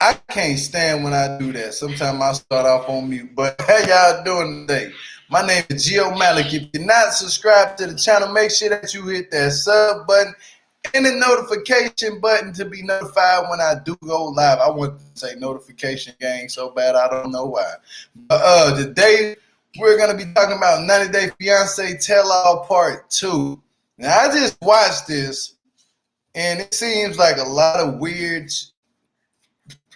I can't stand when I do that. Sometimes I start off on mute. But how y'all doing today? My name is Gio Malik. If you're not subscribed to the channel, make sure that you hit that sub button and the notification button to be notified when I do go live. I want to say notification gang so bad, I don't know why. But today we're gonna be talking about 90 Day Fiance Tell All Part 2. Now I just watched this and it seems like a lot of weird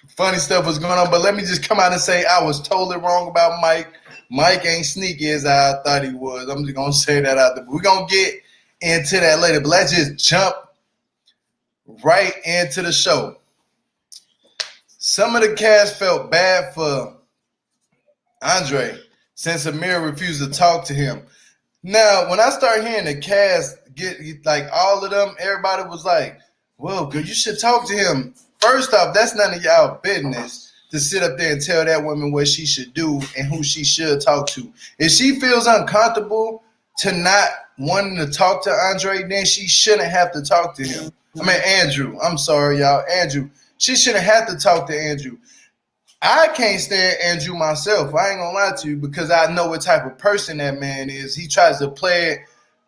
funny stuff was going on, but let me just come out and say I was totally wrong about Mike. Mike ain't sneaky as I thought he was. I'm just gonna say that out there. We're gonna get into that later, but let's just jump right into the show. Some of the cast felt bad for Andre since Amira refused to talk to him. Now, when I start hearing the cast get like all of them, everybody was like, well, good, you should talk to him. First off, that's none of y'all business to sit up there and tell that woman what she should do and who she should talk to. If she feels uncomfortable to not wanting to talk to Andre, then she shouldn't have to talk to him. I mean, Andrew. I'm sorry, y'all. Andrew. She shouldn't have to talk to Andrew. I can't stand Andrew myself. I ain't gonna lie to you because I know what type of person that man is. He tries to play it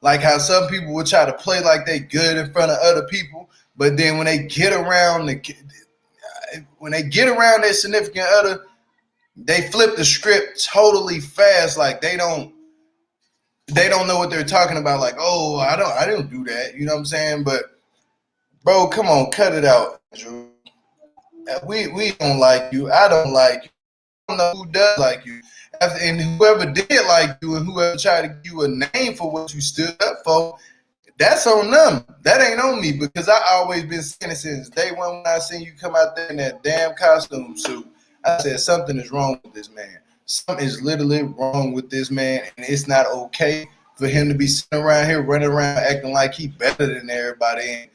like how some people would try to play like they good in front of other people, but then when they get around their significant other, they flip the script totally fast. Like they don't know what they're talking about. Like, oh, I don't do that. You know what I'm saying? But bro, come on, cut it out, Andrew. We don't like you. I don't like you. I don't know who does like you. And whoever did like you and whoever tried to give you a name for what you stood up for, that's on them. That ain't on me because I always been saying it since day one when I seen you come out there in that damn costume suit. I said something is wrong with this man. Something is literally wrong with this man, and it's not okay for him to be sitting around here running around acting like he better than everybody. And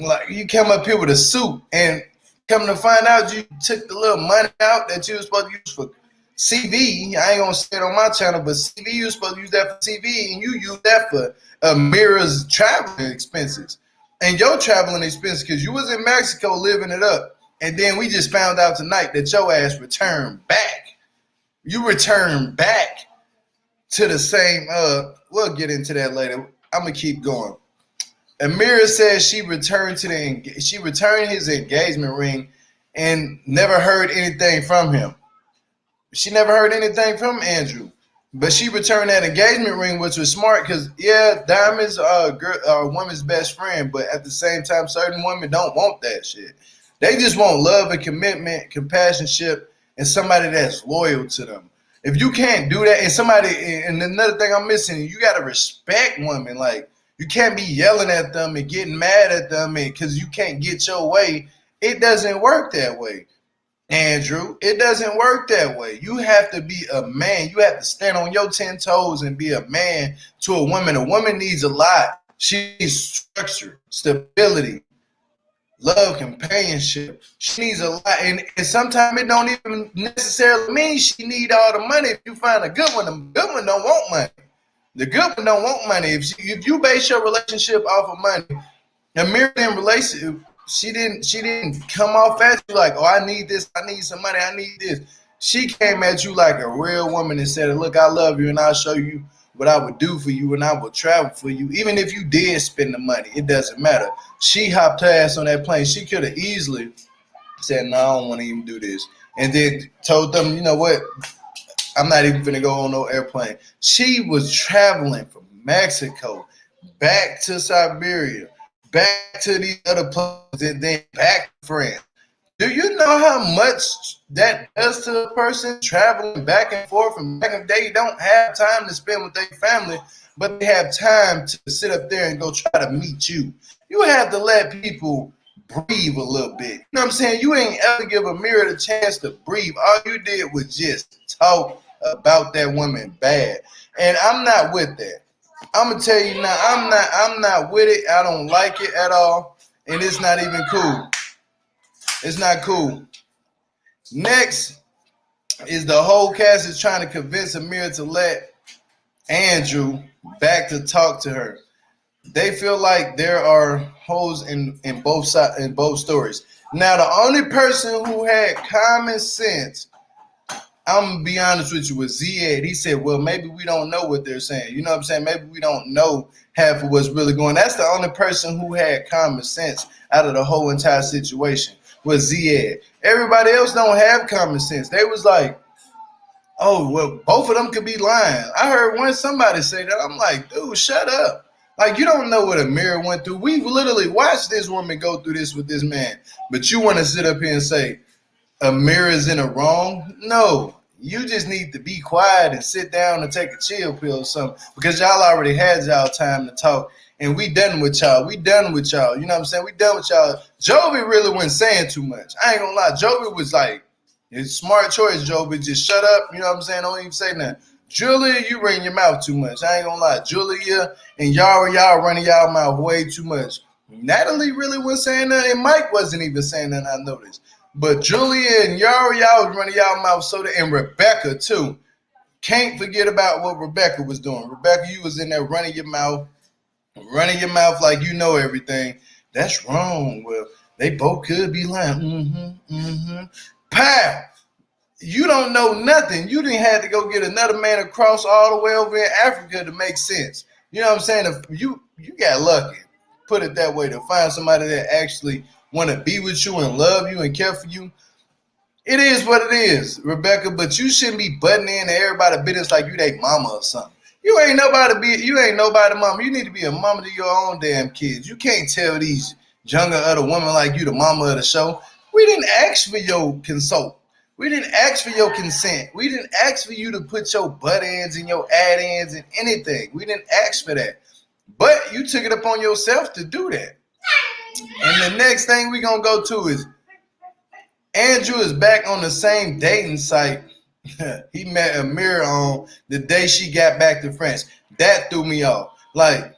like you come up here with a suit and come to find out you took the little money out that you were supposed to use for CV. I ain't gonna say it on my channel, but CV, you were supposed to use that for CV, and you use that for Amira's traveling expenses and your traveling expenses because you was in Mexico living it up, and then we just found out tonight that your ass returned back. You returned back to the same. We'll get into that later. I'm gonna keep going. Amira says she returned his engagement ring and never heard anything from him. She never heard anything from Andrew, but she returned that engagement ring, which was smart because diamonds are a woman's best friend, but at the same time, certain women don't want that shit. They just want love and commitment, companionship, and somebody that's loyal to them. If you can't do that, and another thing I'm missing, you gotta respect women. Like you can't be yelling at them and getting mad at them because you can't get your way. It doesn't work that way. Andrew, it doesn't work that way. You have to be a man. You have to stand on your 10 toes and be a man to a woman. A woman needs a lot. She needs structure, stability, love, companionship. She needs a lot. And sometimes it don't even necessarily mean she need all the money. If you find a good one, the good one don't want money. The good one don't want money. If you base your relationship off of money, a Miriam relationship, she didn't come off at you like, oh, I need this, I need some money, I need this. She came at you like a real woman and said, look, I love you and I'll show you what I would do for you and I will travel for you. Even if you did spend the money, it doesn't matter. She hopped her ass on that plane. She could have easily said, no, I don't want to even do this. And then told them, you know what? I'm not even going to go on no airplane. She was traveling from Mexico back to Siberia, back to these other places, and then back to France. Do you know how much that does to a person traveling back and forth? And back in the day, don't have time to spend with their family, but they have time to sit up there and go try to meet you. You have to let people breathe a little bit. You know what I'm saying? You ain't ever give Amira the chance to breathe. All you did was just talk about that woman bad. And I'm not with that. I'm gonna tell you now, I'm not with it. I don't like it at all. And it's not even cool. It's not cool. Next is the whole cast is trying to convince Amira to let Andrew back to talk to her. They feel like there are holes in both stories. Now, the only person who had common sense, I'm going to be honest with you, was Z-Ed. He said, well, maybe we don't know what they're saying. You know what I'm saying? Maybe we don't know half of what's really going on. That's the only person who had common sense out of the whole entire situation was Z-Ed. Everybody else don't have common sense. They was like, oh, well, both of them could be lying. I heard somebody say that. I'm like, dude, shut up. Like, you don't know what Amira went through. We literally watched this woman go through this with this man. But you want to sit up here and say Amira's in the wrong? No. You just need to be quiet and sit down and take a chill pill or something. Because y'all already had y'all time to talk. And we done with y'all. We done with y'all. You know what I'm saying? We done with y'all. Joby really wasn't saying too much. I ain't gonna lie. Joby was like, it's a smart choice, Joby. Just shut up. You know what I'm saying? Don't even say nothing. Julia, you running your mouth too much. I ain't gonna lie. Julia and y'all running y'all mouth way too much. Natalie really wasn't saying nothing, and Mike wasn't even saying nothing, I noticed. But Julia and y'all was running y'all mouth so that, and Rebecca too. Can't forget about what Rebecca was doing. Rebecca, you was in there running your mouth like you know everything. That's wrong. Well, they both could be lying. Pow! You don't know nothing. You didn't have to go get another man across all the way over in Africa to make sense. You know what I'm saying? If you got lucky, put it that way, to find somebody that actually want to be with you and love you and care for you. It is what it is, Rebecca, but you shouldn't be butting in to everybody's business like you their mama or something. You ain't nobody mama. You need to be a mama to your own damn kids. You can't tell these younger other women like you the mama of the show. We didn't ask for your consult. We didn't ask for your consent. We didn't ask for you to put your butt ends and your ad ends and anything. We didn't ask for that. But you took it upon yourself to do that. And the next thing we're going to go to is Andrew is back on the same dating site he met Amira on the day she got back to France. That threw me off. Like,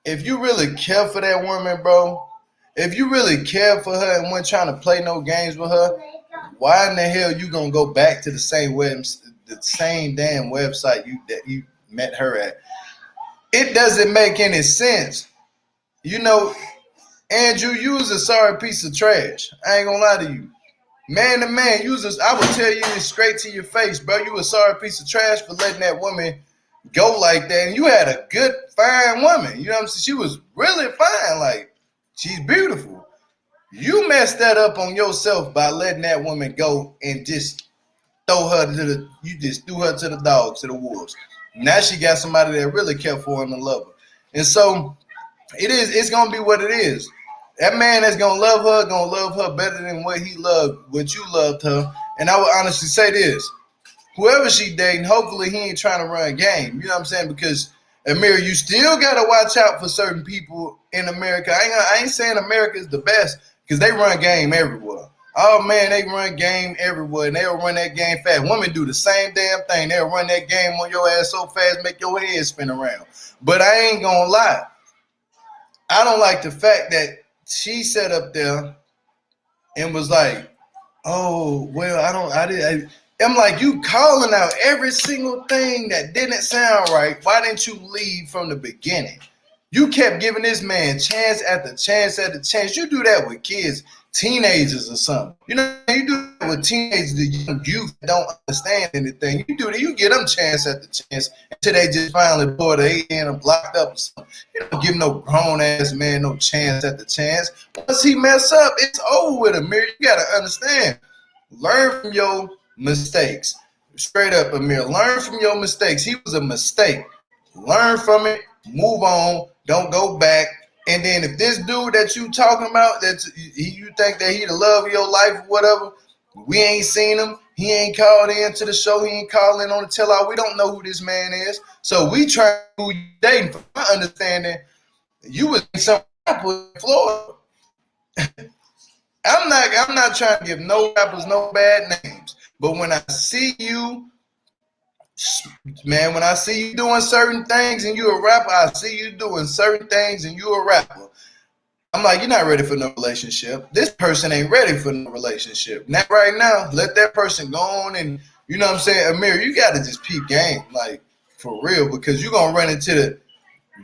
if you really care for that woman, bro, if you really care for her and weren't trying to play no games with her, why in the hell you gonna go back to the same damn website that you met her at? It doesn't make any sense. You know, Andrew, you was a sorry piece of trash. I ain't gonna lie to you. Man to man, I would tell you straight to your face, bro. You a sorry piece of trash for letting that woman go like that. And you had a good, fine woman. You know what I'm saying? She was really fine. Like, she's beautiful. You messed that up on yourself by letting that woman go and just threw her to the dogs, to the wolves. Now she got somebody that really care for her and love her. And so it's gonna be what it is. That man that's gonna love her better than what you loved her. And I would honestly say this: whoever she dating, hopefully he ain't trying to run a game. You know what I'm saying? Because Amira, you still gotta watch out for certain people in America. I ain't saying America is the best, because they run game everywhere. Oh man, they run game everywhere, and they'll run that game fast. Women do the same damn thing. They'll run that game on your ass so fast, make your head spin around. But I ain't gonna lie, I don't like the fact that she sat up there and was like, oh, well, I'm like, you calling out every single thing that didn't sound right. Why didn't you leave from the beginning? You kept giving this man chance after chance after chance. You do that with kids, teenagers or something. You know, you do that with teenagers, the young youth that don't understand anything. You do that, you get them chance after chance until they just finally pour the in and blocked up or something. You don't give no grown ass man no chance after chance. Once he mess up, it's over with him. You gotta understand. Learn from your mistakes. Straight up, Amir. Learn from your mistakes. He was a mistake. Learn from it. Move on. Don't go back. And then if this dude that you talking about, you think that he the love of your life or whatever, we ain't seen him. He ain't called in to the show. He ain't calling on the tell-all. We don't know who this man is. So we try who you dating. From my understanding, you was some rapper in Florida. I'm not trying to give no rappers no bad names. But when I see you, man, when I see you doing certain things and you're a rapper, I see you doing certain things and you're a rapper. I'm like, you're not ready for no relationship. This person ain't ready for no relationship. Not right now. Let that person go on and, you know what I'm saying? Amir, you got to just peep game, like, for real, because you're going to run into the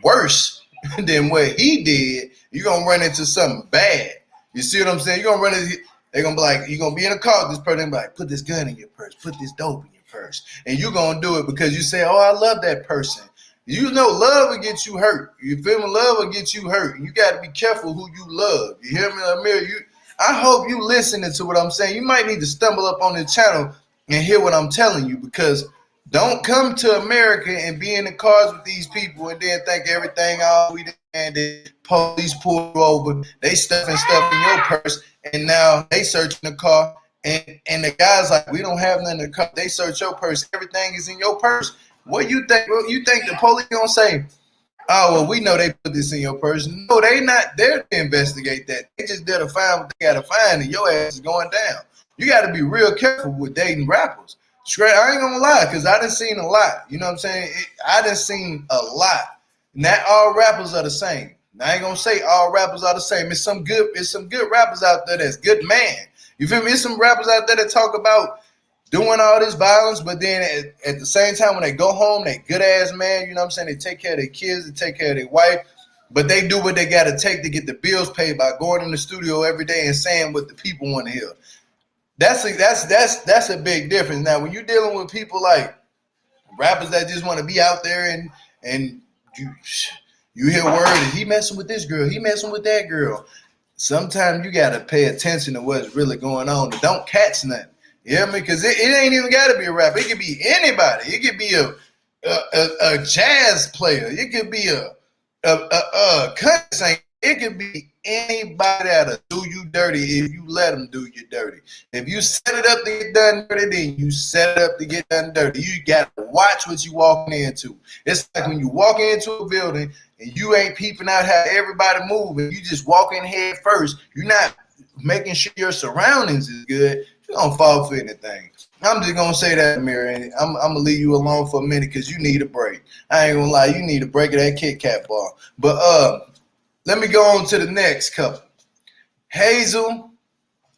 worse than what he did. You're going to run into something bad. You see what I'm saying? You're gonna run it. They're gonna be like, you're gonna be in a car. This person be like, put this gun in your purse, put this dope in your purse, and you're gonna do it because you say, oh, I love that person. You know, love will get you hurt. You feel me? Love will get you hurt. You got to be careful who you love. You hear me, Amir? I hope you listening to what I'm saying. You might need to stumble up on the channel and hear what I'm telling you, because don't come to America and be in the cars with these people and then think everything all we and the police pull you over. They stuffing stuff in your purse, and now they searching the car. And the guy's like, we don't have nothing in the car. They search your purse. Everything is in your purse. What you think? Well, you think the police gonna say, oh, well, we know they put this in your purse? No, they not there to investigate that. They just there to find what they gotta find, and your ass is going down. You got to be real careful with dating rappers. Straight, I ain't gonna lie, because I done seen a lot. You know what I'm saying? I done seen a lot. Not all rappers are the same. I ain't gonna say all rappers are the same. It's some good rappers out there that's good man. You feel me? It's some rappers out there that talk about doing all this violence, but then at the same time, when they go home, they good ass man. You know what I'm saying? They take care of their kids, they take care of their wife, but they do what they got to take to get the bills paid by going in the studio every day and saying what the people want to hear. That's a big difference. Now, when you're dealing with people like rappers that just want to be out there and you hear word that he messing with this girl, he messing with that girl. Sometimes you got to pay attention to what's really going on. Don't catch nothing. You hear me? Because it ain't even got to be a rapper. It could be anybody. It could be a jazz player. It could be a country singer. It could be anybody that'll do you dirty if you let them do you dirty. If you set it up to get done dirty, then you set it up to get done dirty. You got to watch what you walking into. It's like when you walk into a building and you ain't peeping out how everybody moving. You just walk in head first. You're not making sure your surroundings is good. You're going to fall for anything. I'm just going to say that, Amira, and I'm going to leave you alone for a minute because you need a break. I ain't going to lie. You need a break of that Kit Kat bar. But let me go on to the next couple. Hazel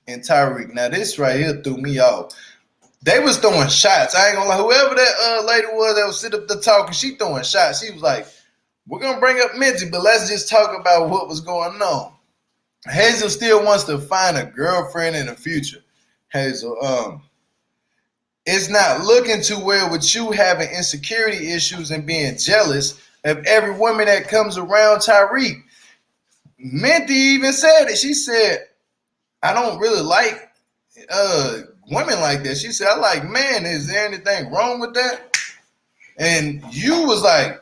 and Tarik. Now, this right here threw me off. They was throwing shots. I ain't going to lie. Whoever that lady was that was sitting up there talking, she throwing shots. She was like, we're going to bring up Minty, but let's just talk about what was going on. Hazel still wants to find a girlfriend in the future. Hazel, it's not looking too well with you having insecurity issues and being jealous of every woman that comes around Tarik. Minty even said it. She said, I don't really like women like that. She said, I like men. Is there anything wrong with that? And you was like,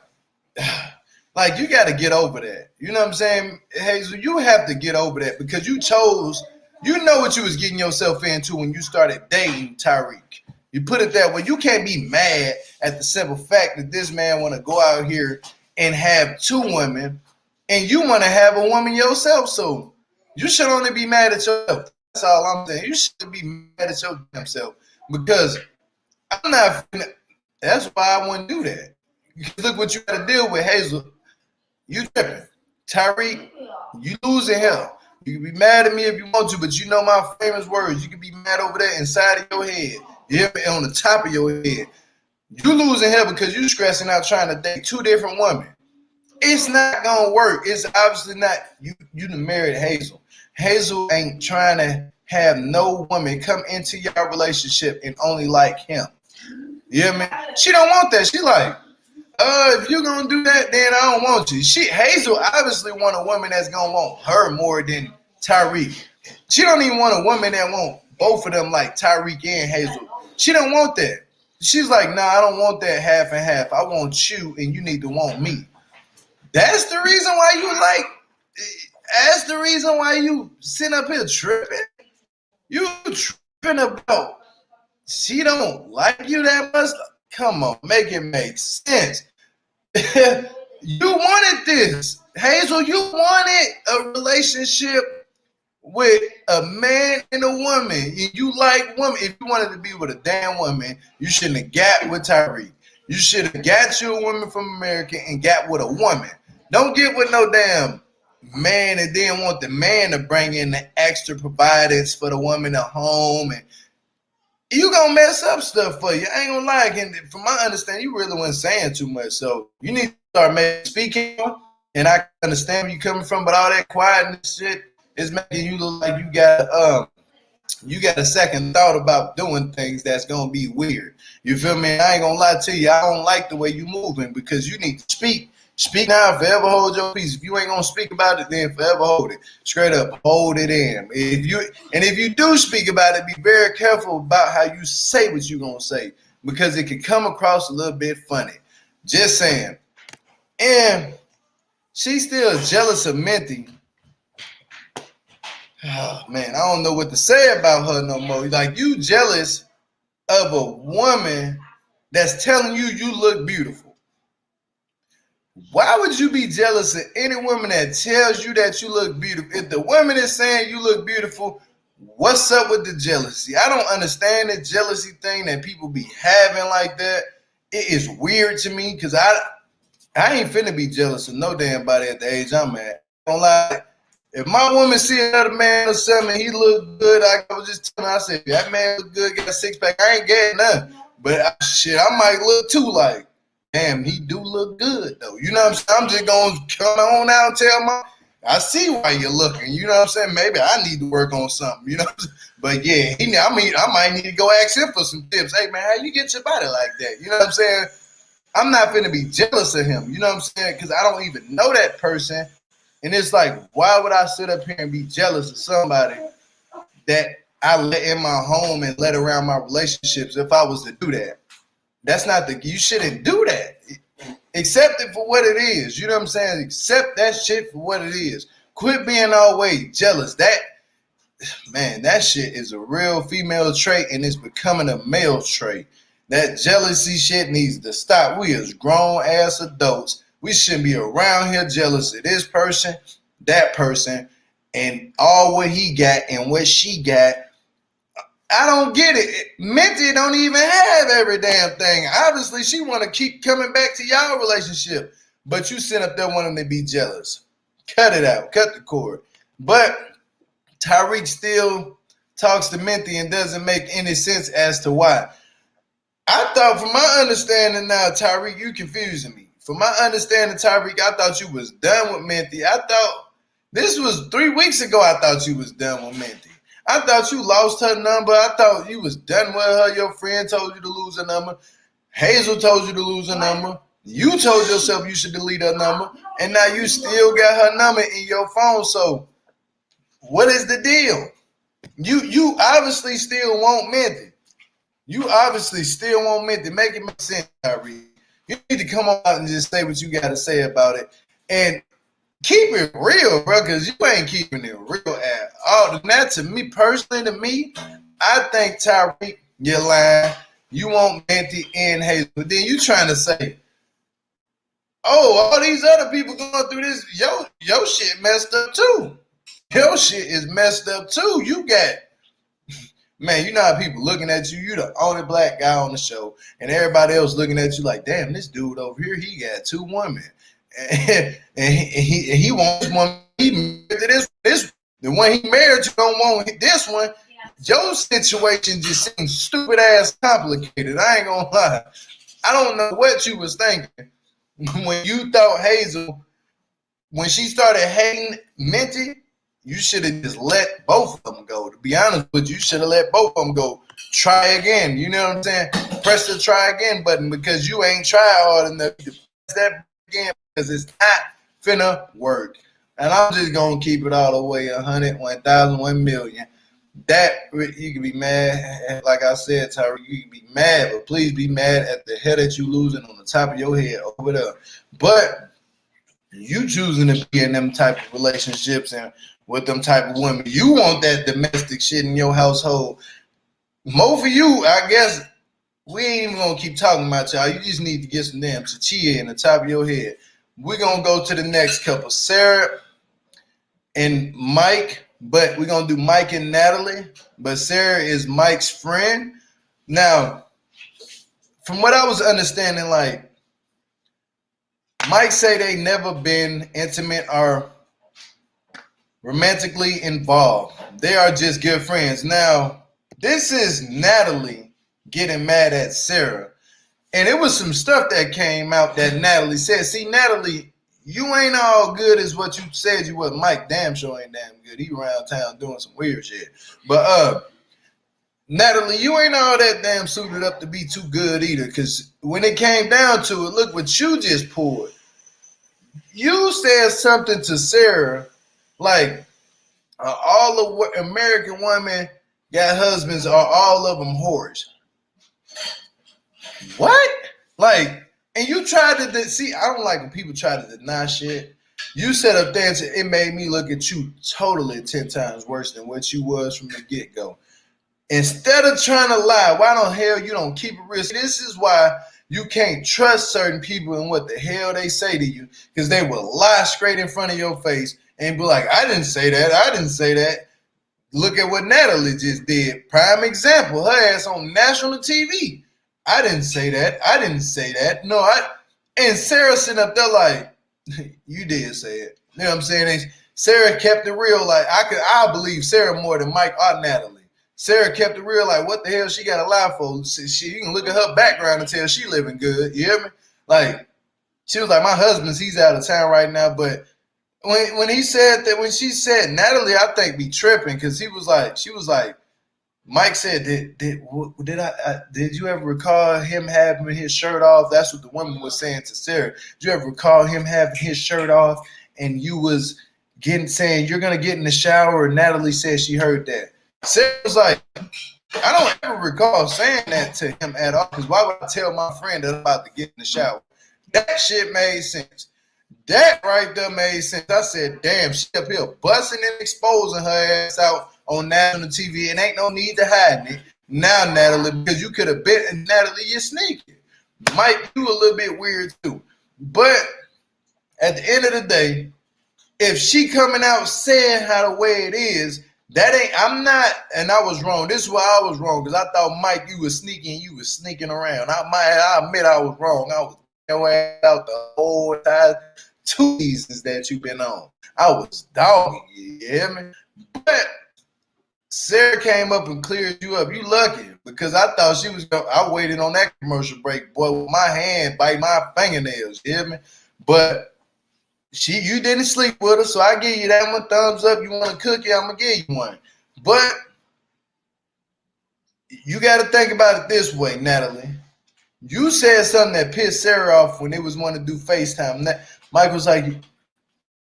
you got to get over that. You know what I'm saying? Hazel, you have to get over that because you know what you was getting yourself into when you started dating Tarik. You put it that way. You can't be mad at the simple fact that this man want to go out here and have two women and you want to have a woman yourself. So you should only be mad at yourself. That's all I'm saying. You should be mad at your damn self because I'm not. That's why I wouldn't do that. Look what you got to deal with, Hazel. You tripping. Tarik, you losing hell. You can be mad at me if you want to, but you know my famous words. You can be mad over there inside of your head. You hear me? On the top of your head. You losing hell because you stressing out trying to date two different women. It's not going to work. It's obviously not. You done married Hazel. Hazel ain't trying to have no woman come into your relationship and only like him. You hear me? She don't want that. She like, if you're gonna do that, then I don't want you. Hazel obviously want a woman that's gonna want her more than Tarik. She don't even want a woman that want both of them like Tarik and Hazel. She don't want that. She's like, nah, I don't want that half and half. I want you and you need to want me. That's the reason why you like, that's the reason why you sitting up here tripping. You tripping about she don't like you that much? Come on, make it make sense. You wanted this. Hazel, you wanted a relationship with a man and a woman. You like women. If you wanted to be with a damn woman, you shouldn't have got with Tarik. You should have got you a woman from America and got with a woman. Don't get with no damn man and then want the man to bring in the extra providers for the woman at home, and you gonna mess up stuff for you. I ain't gonna lie. And from my understanding, you really wasn't saying too much. So you need to start speaking. And I understand where you're coming from, but all that quietness shit, it's making you look like you got a second thought about doing things that's gonna be weird. You feel me? I ain't gonna lie to you. I don't like the way you moving because you need to speak. Speak now, forever hold your peace. If you ain't gonna speak about it, then forever hold it. Straight up, hold it in. If you do speak about it, be very careful about how you say what you gonna say because it can come across a little bit funny. Just saying. And she's still jealous of Minty. Oh, man, I don't know what to say about her no more. Like, you jealous of a woman that's telling you you look beautiful. Why would you be jealous of any woman that tells you that you look beautiful? If the woman is saying you look beautiful, what's up with the jealousy? I don't understand the jealousy thing that people be having like that. It is weird to me because I ain't finna be jealous of no damn body at the age I'm at. I don't lie. If my woman see another man or something, he look good, I was just telling her, I said, that man look good, got a six pack. I ain't getting nothing. But I might look too like, damn, he do look good though. You know what I'm saying? I'm just gonna come on out and tell I see why you're looking. You know what I'm saying? Maybe I need to work on something. You know what I'm saying? But yeah, I might need to go ask him for some tips. Hey man, how you get your body like that? You know what I'm saying? I'm not finna be jealous of him. You know what I'm saying? Because I don't even know that person. And it's like, why would I sit up here and be jealous of somebody that I let in my home and let around my relationships if I was to do that? That's not you shouldn't do that. Accept it for what it is. You know what I'm saying? Accept that shit for what it is. Quit being always jealous. That shit is a real female trait and it's becoming a male trait. That jealousy shit needs to stop. We as grown ass adults, we shouldn't be around here jealous of this person, that person, and all what he got and what she got. I don't get it. Minty don't even have every damn thing. Obviously, she want to keep coming back to y'all relationship, but you sit up there wanting to be jealous. Cut it out. Cut the cord. But Tarik still talks to Minty and doesn't make any sense as to why. I thought, from my understanding now, Tarik, you confusing me. From my understanding, Tarik, I thought you was done with Minty. I thought this was 3 weeks ago. I thought you was done with Minty. I thought you lost her number. I thought you was done with her. Your friend told you to lose her number. Hazel told you to lose her number. You told yourself you should delete her number. And now you still got her number in your phone. So what is the deal? You obviously still want Minty. You obviously still want Minty. Make it make sense, Tarik. You need to come out and just say what you got to say about it. And keep it real, bro, because you ain't keeping it real at all. And that, to me, personally, I think, Tarik, you're lying. You want Minty and Hazel. But then you trying to say, oh, all these other people going through this, your shit messed up too. Your shit is messed up too. You got, man, you know how people looking at you. You the only black guy on the show. And everybody else looking at you like, damn, this dude over here, he got 2 women. And he wants one. He married this the one he married. You don't want this one. Yeah. Your situation just seems stupid ass complicated. I ain't gonna lie. I don't know what you was thinking when you thought Hazel, when she started hating Minty. You should have just let both of them go. To be honest with you should have let both of them go. Try again. You know what I'm saying? Press the try again button because you ain't tried hard enough to press that again. Because it's not finna work. And I'm just going to keep it all the way 100, 1,000, 1 million. That, you can be mad. Like I said, Tarik, you can be mad, but please be mad at the hair that you losing on the top of your head over there. But you choosing to be in them type of relationships and with them type of women. You want that domestic shit in your household. More for you, I guess. We ain't even going to keep talking about y'all. You just need to get some damn chichilla in the top of your head. We're going to go to the next couple, Sarah and Mike, but we're going to do Mike and Natalie, but Sarah is Mike's friend. Now, from what I was understanding, like, Mike say they never been intimate or romantically involved. They are just good friends. Now, this is Natalie getting mad at Sarah. And it was some stuff that came out that Natalie said. See, Natalie, you ain't all good as what you said you was. Mike damn sure ain't damn good. He around town doing some weird shit. But Natalie, you ain't all that damn suited up to be too good either. Cause when it came down to it, look what you just pulled. You said something to Sarah like all the American women got husbands, are all of them whores. What? Like, and you tried to see. I don't like when people try to deny shit. You said up there, it made me look at you totally 10 times worse than what you was from the get go. Instead of trying to lie, why the hell you don't keep it real? This is why you can't trust certain people and what the hell they say to you, because they will lie straight in front of your face and be like, I didn't say that. I didn't say that. Look at what Natalie just did. Prime example, her ass on national TV. I didn't say that. I didn't say that. No, and Sarah sitting up there like, you did say it. You know what I'm saying? And Sarah kept it real. Like I believe Sarah more than Mike or Natalie. Sarah kept it real. Like, what the hell she got to lie for? You can look at her background and tell she living good. You hear me? Like, she was like, my husband's, he's out of town right now. But when he said that, when she said Natalie, I think be tripping, because she was like, Mike said, did you ever recall him having his shirt off? That's what the woman was saying to Sarah. Did you ever recall him having his shirt off and you was saying you're gonna get in the shower? And Natalie said she heard that. Sarah was like, I don't ever recall saying that to him at all, because why would I tell my friend that I'm about to get in the shower? That shit made sense. That right there made sense. I said, damn, she up here busting and exposing her ass out on national TV, and ain't no need to hide it. Now, Natalie, because you could have been, Natalie, you're sneaky. Mike, you a little bit weird too. But at the end of the day, if she coming out saying how the way it is, that ain't, I'm not, and I was wrong. This is why I was wrong, because I thought, Mike, you was sneaking, you was sneaking around. I admit I was wrong. I was out the whole time 2 seasons that you've been on. I was dogging you, you hear me? But Sarah came up and cleared you up. You lucky, because I thought she was going. I waited on that commercial break, boy, with my hand bite my fingernails, you hear me? But you didn't sleep with her, so I give you that one thumbs up. You want a cookie, I'm gonna give you one. But you got to think about it this way, Natalie. You said something that pissed Sarah off when they was want to do FaceTime. Mike was like, you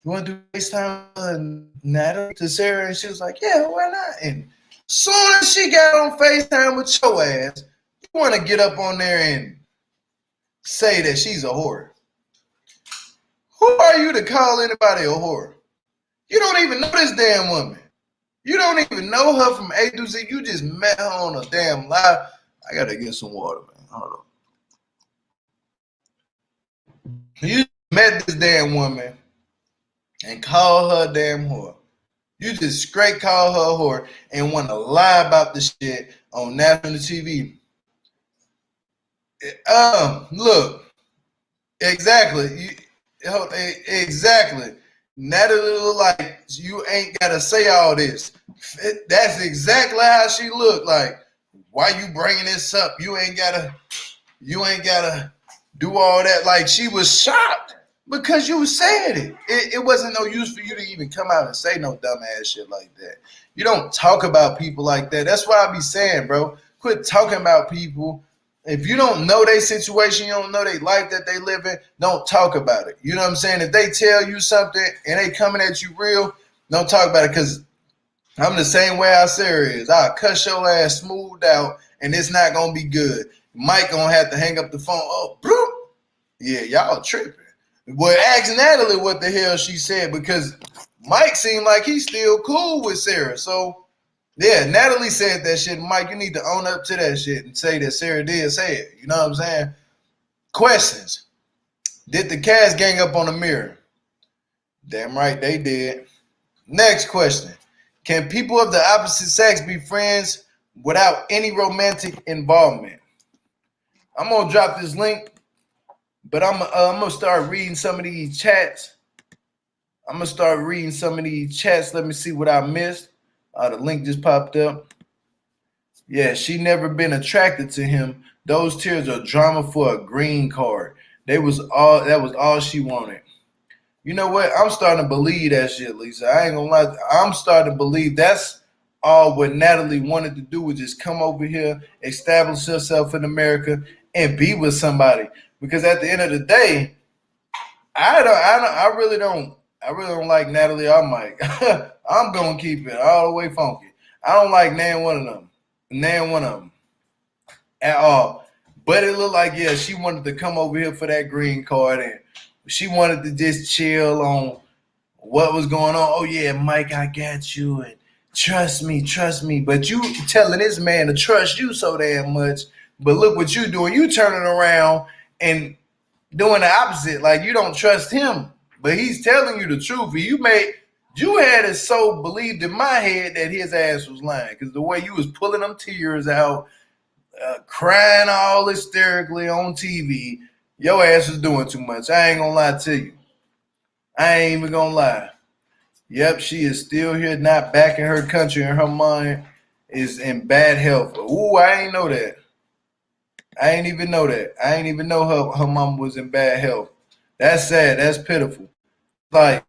want to do FaceTime, Natalie, to Sarah? And she was like, yeah, why not? And soon as she got on FaceTime with your ass, you want to get up on there and say that she's a whore. Who are you to call anybody a whore? You don't even know this damn woman. You don't even know her from A to Z. You just met her on a damn live. I got to get some water, man. Hold on. You met this damn woman and call her a damn whore. You just straight call her a whore and want to lie about the shit on national TV. Look, exactly. Exactly. Natalie look like you ain't gotta say all this. That's exactly how she looked. Like, why you bringing this up? You ain't gotta do all that. Like, she was shocked because you said it. It wasn't no use for you to even come out and say no dumbass shit like that. You don't talk about people like that. That's what I be saying, bro. Quit talking about people. If you don't know their situation, you don't know their life that they live in, don't talk about it. You know what I'm saying? If they tell you something and they coming at you real, don't talk about it, because I'm the same way how Sarah is. I'll cuss your ass smooth out, and it's not going to be good. Mike going to have to hang up the phone. Oh, bloop. Yeah, y'all tripping. Well, ask Natalie what the hell she said, because Mike seemed like he's still cool with Sarah. So, yeah, Natalie said that shit. Mike, you need to own up to that shit and say that Sarah did say it. You know what I'm saying? Questions. Did the cast gang up on Amira? Damn right they did. Next question. Can people of the opposite sex be friends without any romantic involvement? I'm going to drop this link, but I'm going to start reading some of these chats. Let me see what I missed. The link just popped up. Yeah, she never been attracted to him. Those tears are drama for a green card. That was all she wanted. You know what? I'm starting to believe that shit, Lisa. I ain't gonna lie. I'm starting to believe that's all what Natalie wanted to do was just come over here, establish herself in America, and be with somebody. Because at the end of the day, I really don't like Natalie or Mike. I'm gonna keep it all the way funky. I don't like nan one of them at all. But it looked like yeah, she wanted to come over here for that green card, and she wanted to just chill on what was going on. Oh yeah, Mike, I got you, and trust me, trust me. But you telling this man to trust you so damn much. But look what you doing. You turning around and doing the opposite. Like you don't trust him, but he's telling you the truth. You had it so believed in my head that his ass was lying because the way you was pulling them tears out, crying all hysterically on TV, your ass was doing too much. I ain't gonna lie to you. I ain't even gonna lie. Yep, she is still here, not back in her country, and her mind is in bad health. Ooh, I ain't know that. I ain't even know that. I ain't even know her mom was in bad health. That's sad. That's pitiful. Like,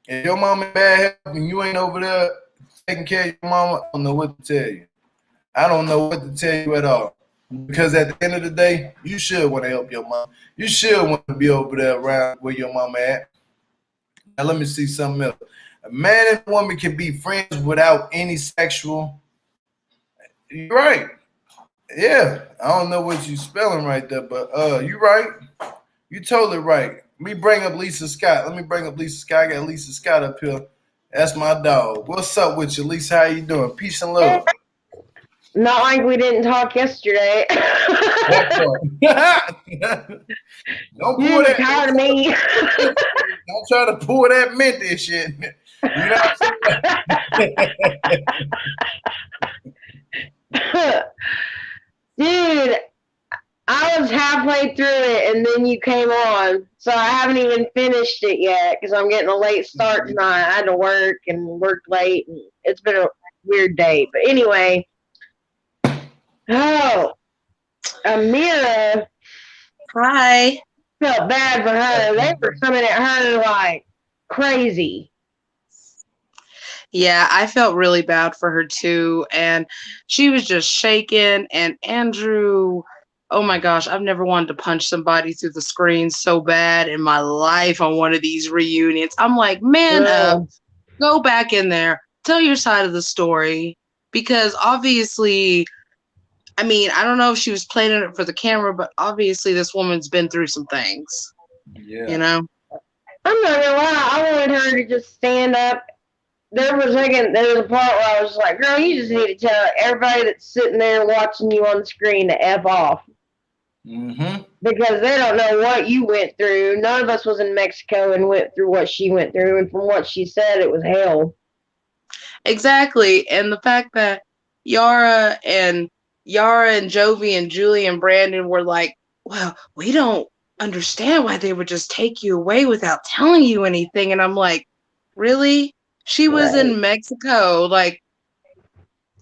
if your mom in bad health and you ain't over there taking care of your mama, I don't know what to tell you. I don't know what to tell you at all. Because at the end of the day, you should want to help your mom. You should want to be over there around where your mama at. Now let me see something else. A man and a woman can be friends without any sexual. You're right. Yeah. I don't know what you spelling right there, but you right. You totally right. Let me bring up Lisa Scott. I got Lisa Scott up here. That's my dog. What's up with you, Lisa? How you doing? Peace and love. Not like we didn't talk yesterday. Don't You pull get that. tired of me. Don't try to pull that minty shit. You know what I'm saying? Dude, I was halfway through it and then you came on. So I haven't even finished it yet because I'm getting a late start tonight. I had to work and worked late. And it's been a weird day. But anyway, oh, Amira Hi. felt bad for her. They were coming at her like crazy. Yeah, I felt really bad for her too. And she was just shaking. And Andrew, oh my gosh, I've never wanted to punch somebody through the screen so bad in my life on one of these reunions. I'm like, man up, go back in there, tell your side of the story. Because obviously, I mean, I don't know if she was playing it for the camera, but obviously this woman's been through some things, Yeah. you know? I'm not gonna lie, I wanted her to just stand up. There was a part where I was like, girl, you just need to tell everybody that's sitting there watching you on the screen to F off. Mm-hmm. Because they don't know what you went through. None of us was in Mexico and went through what she went through, and from what she said, it was hell. Exactly. And the fact that Yara and Jovi and Julie and Brandon were like, well, we don't understand why they would just take you away without telling you anything. And I'm like, really? She was Right. in Mexico. Like,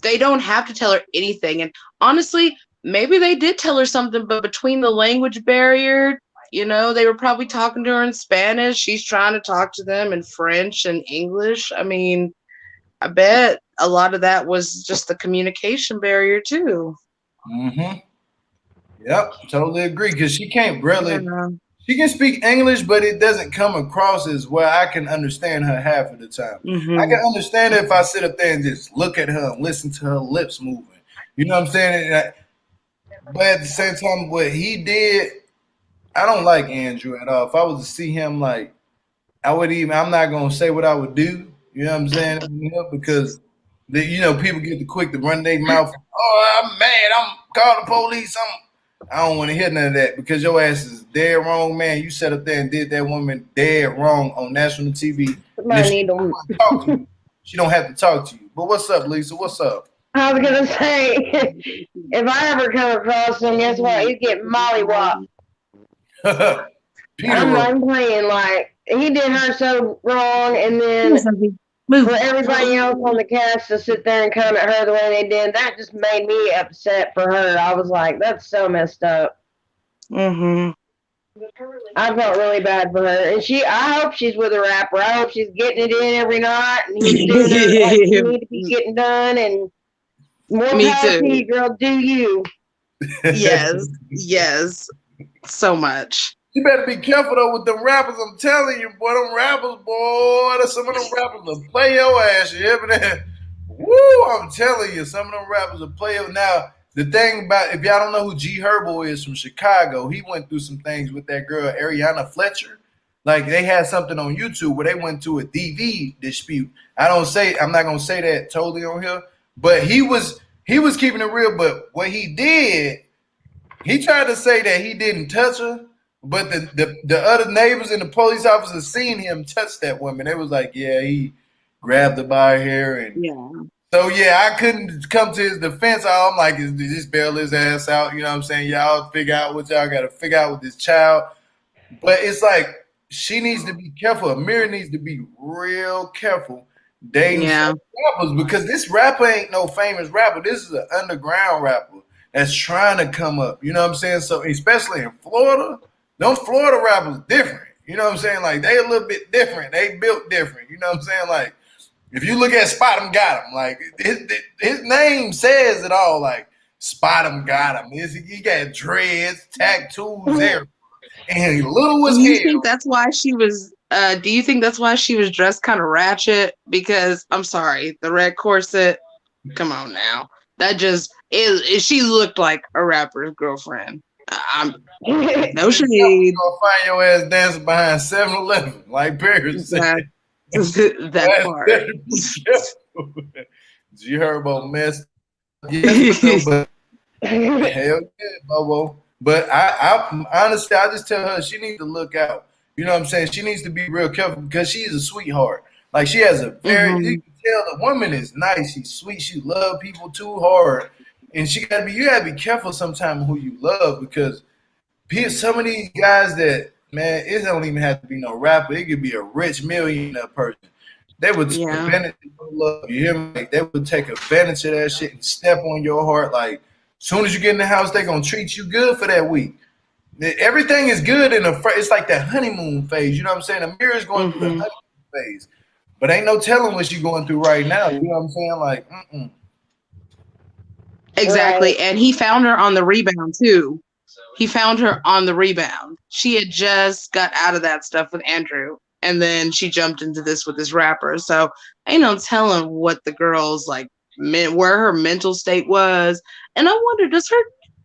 they don't have to tell her anything. And honestly, maybe they did tell her something, but between the language barrier, they were probably talking to her in Spanish. She's trying to talk to them in French and English. I mean, I bet a lot of that was just the communication barrier too. Mm-hmm. Yep, totally agree. Because Yeah. she can speak English, but it doesn't come across as where I can understand her half of the time. I Hmm. can understand it if I sit up there and just look at her and listen to her lips moving. You know what I'm saying? But at the same time, what he did, I don't like Andrew at all. If I was to see him, like, I'm not going to say what I would do. You know what I'm saying? Because, people get the quick to run their mouth. Oh, I'm mad. I'm call the police. I don't want to hear none of that because your ass is dead wrong, man. You sat up there and did that woman dead wrong on national TV. And if Somebody she need don't to. want to talk to you, she don't have to talk to you. But what's up, Lisa? What's up? I was gonna say, if I ever come across him, guess what? He's getting mollywopped. Peter I'm Roll. not playing. Like he did her so wrong, and then Move. for everybody else on the cast to sit there and come at her the way they did, that just made me upset for her. I was like, that's so messed up. Hmm. I felt really bad for her, and I hope she's with a rapper. I hope she's getting it in every night, and he's doing her like she need to be getting done. And more Me power to too. you, girl. Do you? Yes, so much. You better be careful though with them rappers. I'm telling you, boy, them rappers, boy, some of them rappers will play your ass. You hear me? Woo! I'm telling you, some of them rappers will play it. Now, the thing about if y'all don't know who G Herbo is from Chicago, he went through some things with that girl Ariana Fletcher. Like they had something on YouTube where they went to a DV dispute. I'm not gonna say that totally on here, but he was keeping it real. But what he did, he tried to say that he didn't touch her, but the other neighbors and the police officers seen him touch that woman. They was like, yeah, he grabbed her by her hair. And Yeah. so, yeah, I couldn't come to his defense. I'm like, just bail his ass out. You know what I'm saying? Y'all figure out what y'all got to figure out with this child. But it's like she needs to be careful. Amira needs to be real careful dating rappers because this rapper ain't no famous rapper. This is an underground rapper that's trying to come up. You know what I'm saying? So especially in Florida, those Florida rappers different. You know what I'm saying? Like they a little bit different. They built different. You know what I'm saying? Like if you look at Spot 'em Got 'em, like his name says it all. Like Spot 'em Got 'em. He got dreads, tattoos, everything. And little as Do you hell. think that's why she was? Do you think that's why she was dressed kind of ratchet? Because I'm sorry, the red corset. Come on now, that just is. She looked like a rapper's girlfriend. I'm no shade. You gonna find your ass dancing behind 7-Eleven, like Paris said. That part. You heard about mess. Yes, but hell yeah, Bobo. But I honestly, I just tell her she needs to look out. You know what I'm saying? She needs to be real careful because she's a sweetheart. Like she has a very, you can tell the woman is nice. She's sweet. She love people too hard, and you gotta be careful sometimes who you love because some of these guys that man, it don't even have to be no rapper. It could be a rich millionaire person. They would take advantage of your love. You hear me? Like, they would take advantage of that shit and step on your heart. Like, as soon as you get in the house, they're gonna treat you good for that week. Everything is good in it's like that honeymoon phase. You know what I'm saying? Amira's going through the honeymoon phase, but ain't no telling what she's going through right now. You know what I'm saying? Like, Exactly. Right. And he found her on the rebound too. He found her on the rebound. She had just got out of that stuff with Andrew, and then she jumped into this with this rapper. So ain't no telling what the girl's like, where her mental state was. And I wonder,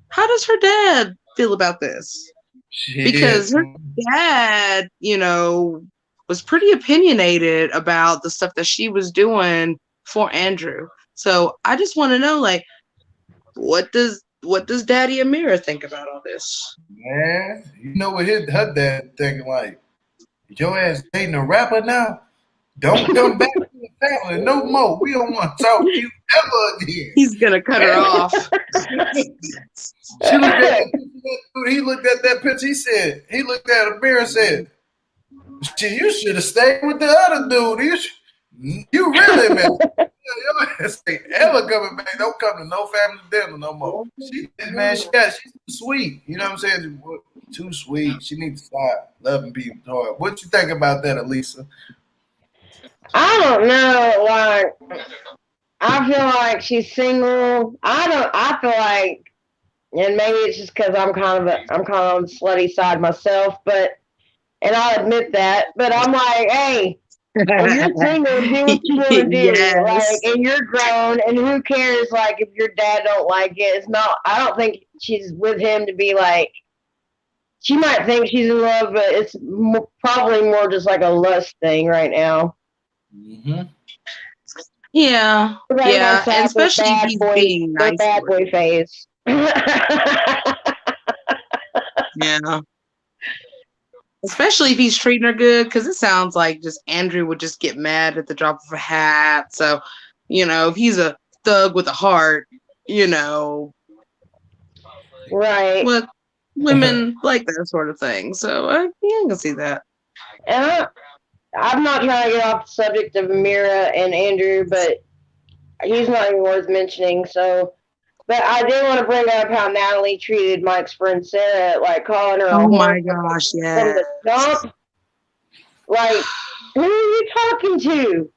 how does her dad feel about this? Because her dad, was pretty opinionated about the stuff that she was doing for Andrew. So I just want to know, like, what does Daddy Amira think about all this? man, you know what her dad thinking? Like, your ass dating a rapper now? Don't come back to the family no more. We don't want to talk to you ever again. He's gonna cut her off. He looked at that picture. He looked at Amira and said, "You should have stayed with the other dude. You really, man. Your ass ain't ever coming back. Don't come to no family dinner no more." She's too sweet. You know what I'm saying? Too sweet. She needs to stop loving people hard. What you think about that, Elisa? I don't know. Like, I feel like she's single. I feel like, and maybe it's just because I'm kind of on the slutty side myself, and I'll admit that. But I'm like, hey, if you're single, do what you want to do. Yes. Like, and you're grown, and who cares? Like, if your dad don't like it, it's not. I don't think she's with him to be like. She might think she's in love, but it's probably more just like a lust thing right now. Mm-hmm. Yeah, and especially if he's being nice. Bad boy phase. Yeah. Especially if he's treating her good, because it sounds like just Andrew would just get mad at the drop of a hat. So, if he's a thug with a heart, right. But women like that sort of thing. So, I can see that. And I'm not trying to get off the subject of Amira and Andrew, but he's not even worth mentioning. So, But I did want to bring up how Natalie treated Mike's friend Sarah, like calling her a Oh whore my gosh, from yeah. the jump. Like, who are you talking to?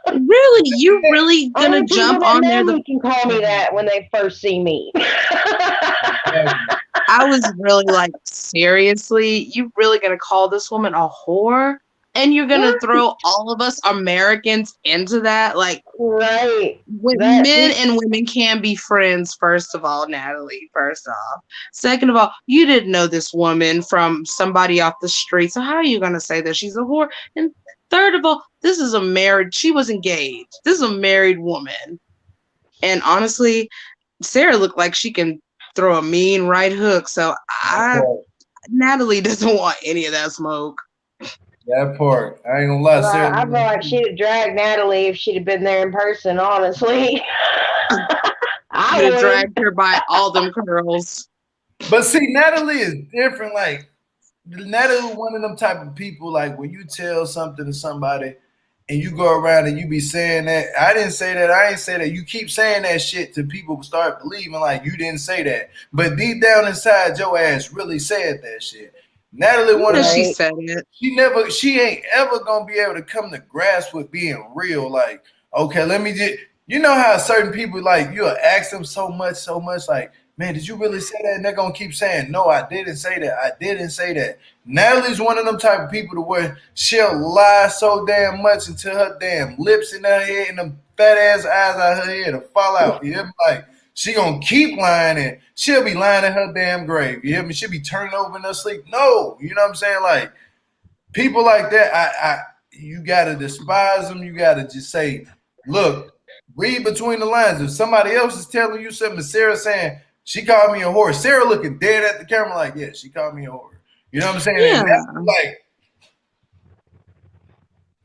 Really? You really Only gonna people jump that on know there? me can call me that when they first see me. I was really like, seriously? You really gonna call this woman a whore? And you're gonna throw all of us Americans into that? Like, Right. men and women can be friends, first of all, Natalie, first off. Second of all, you didn't know this woman from somebody off the street. So how are you gonna say that she's a whore? And third of all, she was engaged. This is a married woman. And honestly, Sarah looked like she can throw a mean right hook. So Natalie doesn't want any of that smoke. That part. I ain't gonna lie, Well, Sarah. I feel like she'd have dragged Natalie if she'd have been there in person, honestly. I You'd have would. dragged her by all them curls. But see, Natalie is different. Like Natalie, one of them type of people. Like when you tell something to somebody, and you go around and you be saying that I didn't say that, I ain't say that. You keep saying that shit to people start believing like you didn't say that, but deep down inside, your ass really said that shit. Natalie, one of Yeah, them. she Right. said it. She ain't ever gonna be able to come to grasp with being real. Like, okay, let me just, you know how certain people like you'll ask them so much, like, man, did you really say that? And they're gonna keep saying, no, I didn't say that. I didn't say that. Natalie's one of them type of people to where she'll lie so damn much until her damn lips in her head and them fat ass eyes out her head will fall out. You hear me? Like she gonna keep lying and she'll be lying in her damn grave. You hear me? She'll be turning over in her sleep. No, you know what I'm saying? Like people like that, you gotta despise them. You gotta just say, look, read between the lines. If somebody else is telling you something, Sarah saying she called me a whore, Sarah looking dead at the camera like, yeah, she called me a whore. You know what I'm saying? Yeah. And that's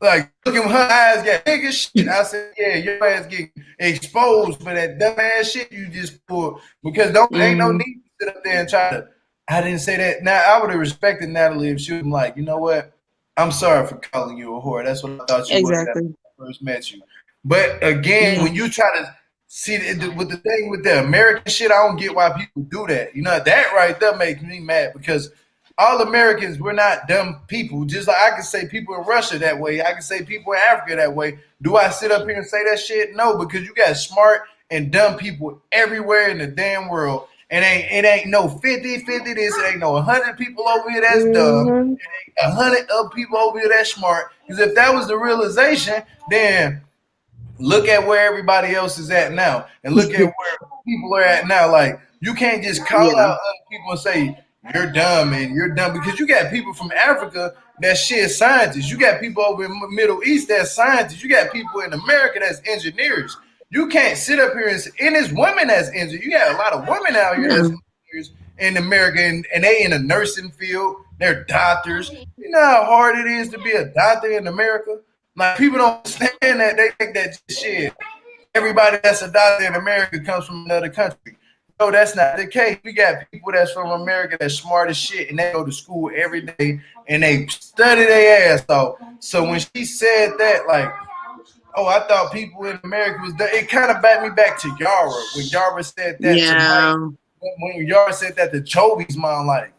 like looking with her eyes got big as shit. I said, yeah, your ass getting exposed for that dumb ass shit you just pulled because ain't no need to sit up there and try to. I didn't say that. Now I would have respected Natalie if she was like, you know what? I'm sorry for calling you a whore. That's what I thought you was when Exactly. I first met you. But again, Yeah. when you try to see with the thing with the American shit, I don't get why people do that. You know, that right there makes me mad because all Americans, we're not dumb people. Just like I can say people in Russia that way. I can say people in Africa that way. Do I sit up here and say that shit? No, because you got smart and dumb people everywhere in the damn world. And it ain't no 50-50 this. It ain't no 100 people over here that's dumb. Mm-hmm. 100 other people over here that's smart. Because if that was the realization, then look at where everybody else is at now. And look at where people are at now. Like, you can't just call Yeah. out other people and say, you're dumb and you're dumb. Because you got people from Africa that shit scientists. You got people over in the Middle East that's scientists. You got people in America that's engineers. You can't sit up here and there's women that's engineers. You got a lot of women out here that's engineers in America and they in the nursing field. They're doctors. You know how hard it is to be a doctor in America? Like people don't understand that. They think that shit. Everybody that's a doctor in America comes from another country. No, that's not the case. We got people that's from America that's smart as shit and they go to school every day and they study their ass off. So when she said that, like, oh, I thought people in America was that, it kind of backed me back to Yara when Yara said that to Yeah. Mike. When Yara said that to Chobi's mom, like,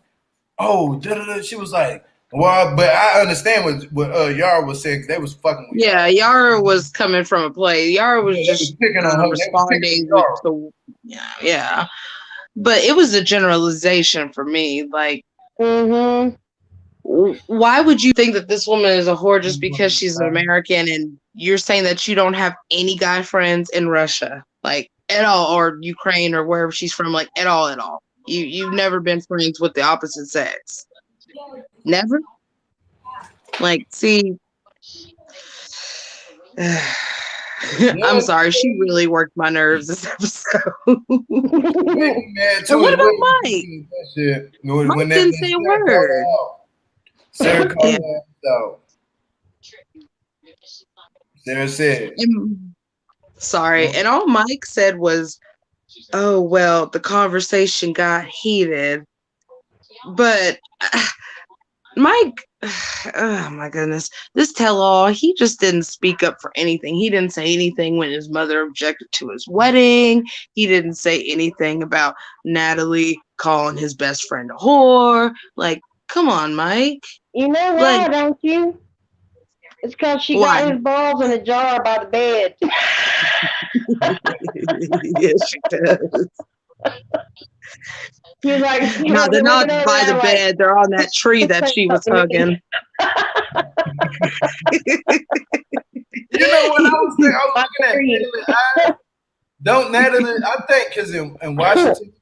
oh, she was like, well, but I understand what Yara was saying because they was fucking with Yeah, Yara was coming from a place. Yara was just picking on her. responding to, yeah. But it was a generalization for me. Like, Mm-hmm. why would you think that this woman is a whore just because she's an American and you're saying that you don't have any guy friends in Russia, like at all, or Ukraine or wherever she's from, like at all? You've never been friends with the opposite sex. Never? Like, see, I'm sorry, she really worked my nerves this episode. And what about Mike? Mike didn't say a word. Sarah called out. Sarah said. Sorry, and all Mike said was, oh, well, the conversation got heated. But Mike, oh my goodness, this tell-all, he just didn't speak up for anything. He didn't say anything when his mother objected to his wedding. He didn't say anything about Natalie calling his best friend a whore. Like, come on, Mike. You know why, Like, don't you? It's because she why? got his balls in a jar by the bed. Yes, she does. He's like, No, they're not looking over by the there bed. They're on that tree that she was hugging. You know what I was saying? I was looking at Natalie. I think because in Washington,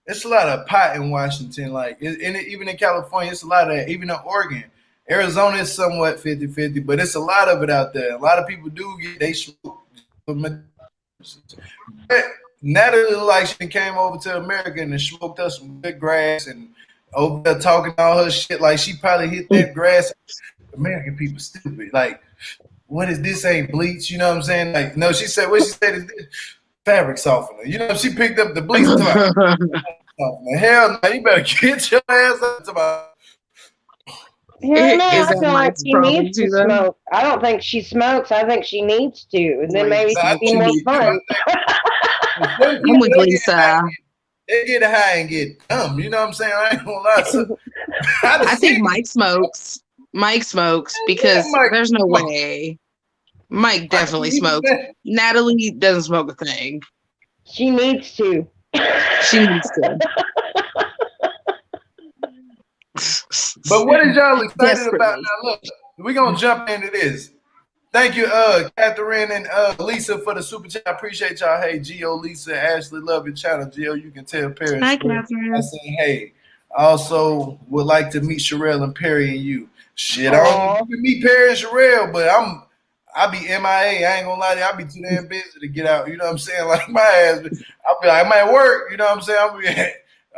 it's a lot of pot in Washington. Like, even in California, it's a lot of, even in Oregon. Arizona is somewhat 50-50, but it's a lot of it out there. A lot of people do they smoke. Natalie looked like she came over to America and smoked us some good grass and over there talking all her shit. Like, she probably hit that grass. American people stupid. Like, what is this? Ain't bleach? You know what I'm saying? Like, no, she said, what she said is this fabric softener. You know, she picked up the bleach. Hell no, you better get your ass up to my. Here now, Is I that feel like Mike's she problem needs to too, then? smoke. I don't think she smokes. I think she needs to, and then maybe Right. she'd be more fun. I'm with Lisa. They get high and get dumb. You know what I'm saying? I ain't gonna lie. So, I think Mike smokes. Mike smokes because Mike there's no smokes. way. Mike definitely smokes. Natalie doesn't smoke a thing. She needs to. She needs to. But what is y'all excited Desperately. about now? Look, we're gonna jump into this. Thank you, Catherine and Lisa for the super chat. I appreciate y'all. Hey, Gio, Lisa, Ashley, love your channel. Gio, you can tell Perry. Hi, I Catherine. said, hey. Also, would like to meet Sherelle and Perry and you. Shit, I don't know if you can meet Perry and Sherelle, but I be MIA. I ain't gonna lie to you. I be too damn busy to get out. You know what I'm saying? Like, my ass, I'll be like, I'm at work. You know what I'm saying?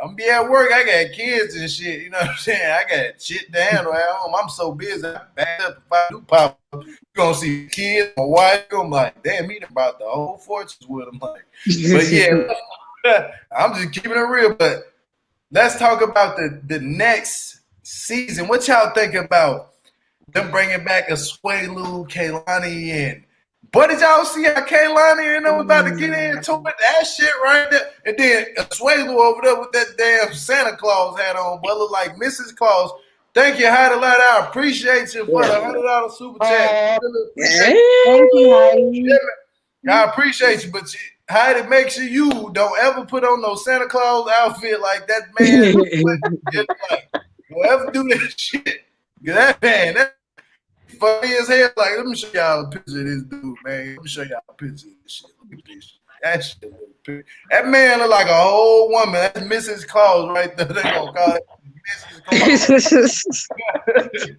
I'm be at work. I got kids and shit. You know what I'm saying? I got shit down at home. I'm so busy. I back up. If I do pop up, you gonna see kids, my wife. I'm like, damn, he about the whole fortunes with them. Like, but yeah, I'm just keeping it real. But let's talk about the next season. What y'all think about them bringing back a Swaylu, Kaylani, and but did y'all see how Kaylani and them was about to get into it? That shit right there. And then Swaylu over there with that damn Santa Claus hat on, but look like Mrs. Claus. Thank you, Heidi Light. I appreciate you for the $100 super chat. Thank you, Heidi. I appreciate you, but Heidi, make sure you don't ever put on no Santa Claus outfit like that man. Don't ever do that shit. That man, that funny as hell. Like, let me show y'all a picture of this dude, man. Let me show y'all a picture of this shit. Look at this shit. That shit. That man look like a whole woman. That's Mrs. Claus right there. They gonna call it Mrs. Claus.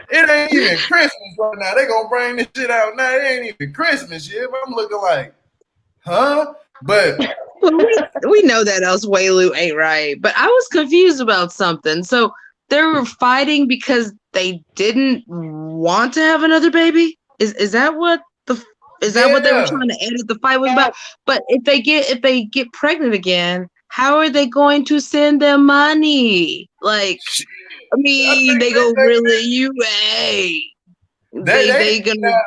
It ain't even Christmas right now. They gonna bring this shit out now. It ain't even Christmas yet. But I'm looking like, huh? But we know that Swaylu ain't right. But I was confused about something. So they were fighting because they didn't want to have another baby? Is that what what they were trying to edit the fight was about? But if they get pregnant again, how are they going to send them money? Like, I mean, they go really they gonna.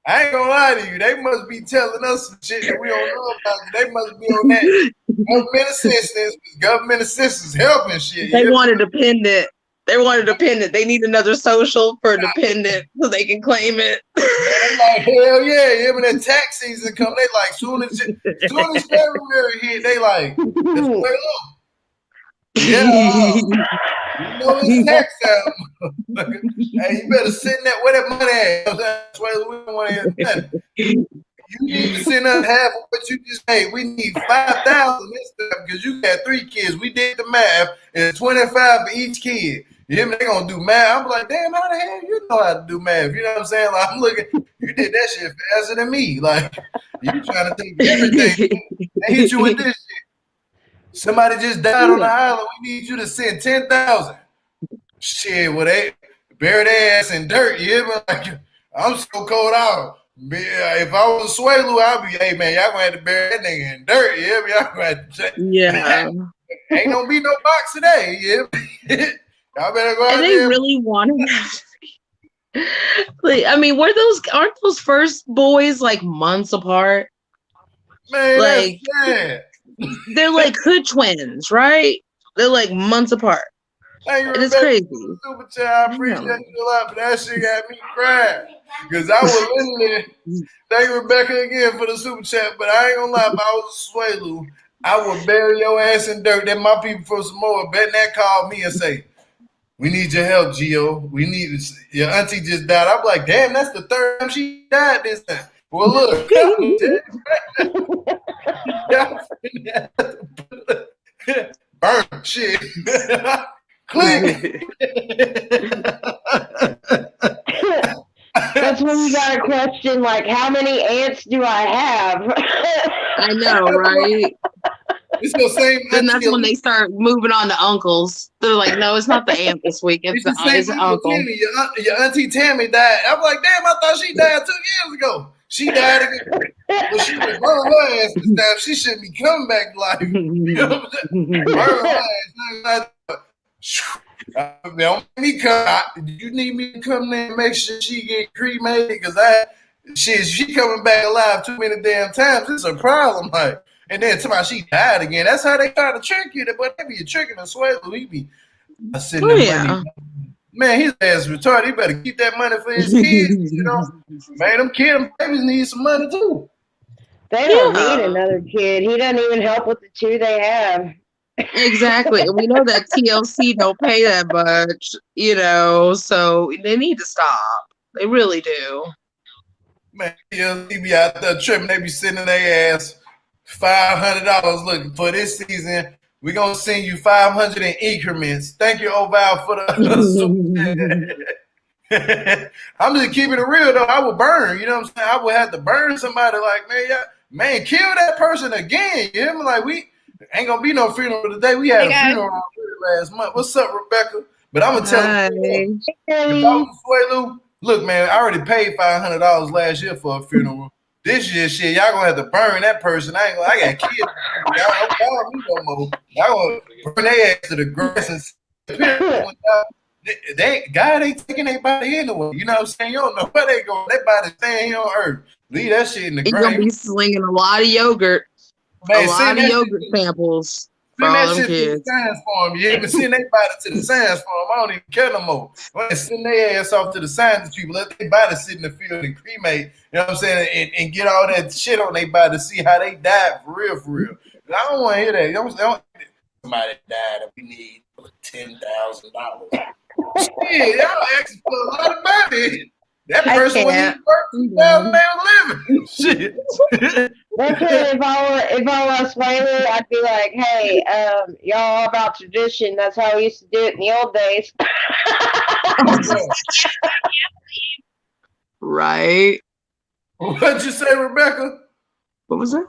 I ain't gonna lie to you. They must be telling us some shit that we don't know about. They must be on that government assistance. Government assistance helping shit. They want a dependent. They want a dependent. They need another social for a dependent so they can claim it. They like, hell yeah. When that tax season come, they like, soon as February hit, they like, let's play up. Yeah, you know it's tax time. Hey, you better send that where that money at. That's why we don't want to hear nothing. You need to send us half of what you just made. We need 5,000 this time because you got 3 kids. We did the math. It's 25 for each kid. You hear me? They gonna do math. I'm like, damn, how the hell you know how to do math? You know what I'm saying? Like, I'm looking. You did that shit faster than me. Like, you trying to think of everything. They hit you with this shit. Somebody just died on the island. We need you to send 10,000. Shit, well, they bury their ass in dirt. You hear me? Like, I'm so cold out. If I was a Swaylu, I'd be, hey, man, y'all gonna have to bury that nigga in dirt. You hear me? Y'all gonna have to Yeah. Ain't gonna be no box today. Yeah. Y'all better go out And they there. really wanted like, I mean, aren't those first boys like months apart? Man, Like that's sad. they're like hood twins, right? They're like months apart. Thank you, It is Rebecca, crazy. for the super chat. I appreciate you a lot, but that shit got me crying. Because I would literally, thank you, Rebecca, again for the super chat, but I ain't gonna lie, if I was a Swaylu, I would bury your ass in dirt. Then my people from Samoa bet that called me and say, we need your help, Gio. We need your auntie just died. I'm like, damn, that's the third time she died this time. Well, look, burn shit. Click. That's when you got a question like, how many aunts do I have? I know, right? It's the same. Then that's when they start moving on to uncles. They're like, no, it's not the aunt this week. It's the same. it's uncle. Tammy, your auntie Tammy died. I'm like, damn, I thought she died 2 years ago. She died again. Well, she was burning her ass this time. She shouldn't be coming back to life. You know what I'm saying? Burning her ass. Don't make me come. You need me to come there and make sure she get cremated because she coming back alive too many damn times. It's a problem. Like, and then somebody she died again. That's how they try to trick you. But they be tricking the Swaylu. He be sending money. Man, his ass retarded. He better keep that money for his kids. You know, man, them babies need some money too. They don't need another kid. He doesn't even help with the 2 they have. Exactly. We know that TLC don't pay that much, you know, so they need to stop. They really do. Man, TLC be out there tripping. They be sending their ass $500 looking for this season. We're going to send you 500 in increments. Thank you, Oval, for the I'm just keeping it real, though. I would burn. You know what I'm saying? I would have to burn somebody like, man, kill that person again. You know? Like, we ain't going to be no funeral today. We had a funeral last month. What's up, Rebecca? But I'm going to tell you, if I was Swaylu, look, man, I already paid $500 last year for a funeral. This year, shit, y'all gonna have to burn that person. I got kids. Y'all don't call me no more. Y'all gonna burn their ass to the grass and God ain't taking their body anyway. You know what I'm saying? You don't know where they going. Their body staying here on earth. Leave that shit in the You're grave. gonna be slinging a lot of yogurt. Man, a lot of yogurt samples. Send that shit to the science farm. You even send their body to the science farm. I don't even care no more. Send their ass off to the science people. Let their body sit in the field and cremate. You know what I'm saying? And get all that shit on their body to see how they died for real, for real. I don't want to hear that. You don't somebody died and we need $10,000. Shit, y'all asking for a lot of money. That person wouldn't even work 2,000 living. Shit. That's it. If I was Swaylu, I'd be like, hey, y'all all about tradition. That's how we used to do it in the old days. Right. What'd you say, Rebecca? What was that?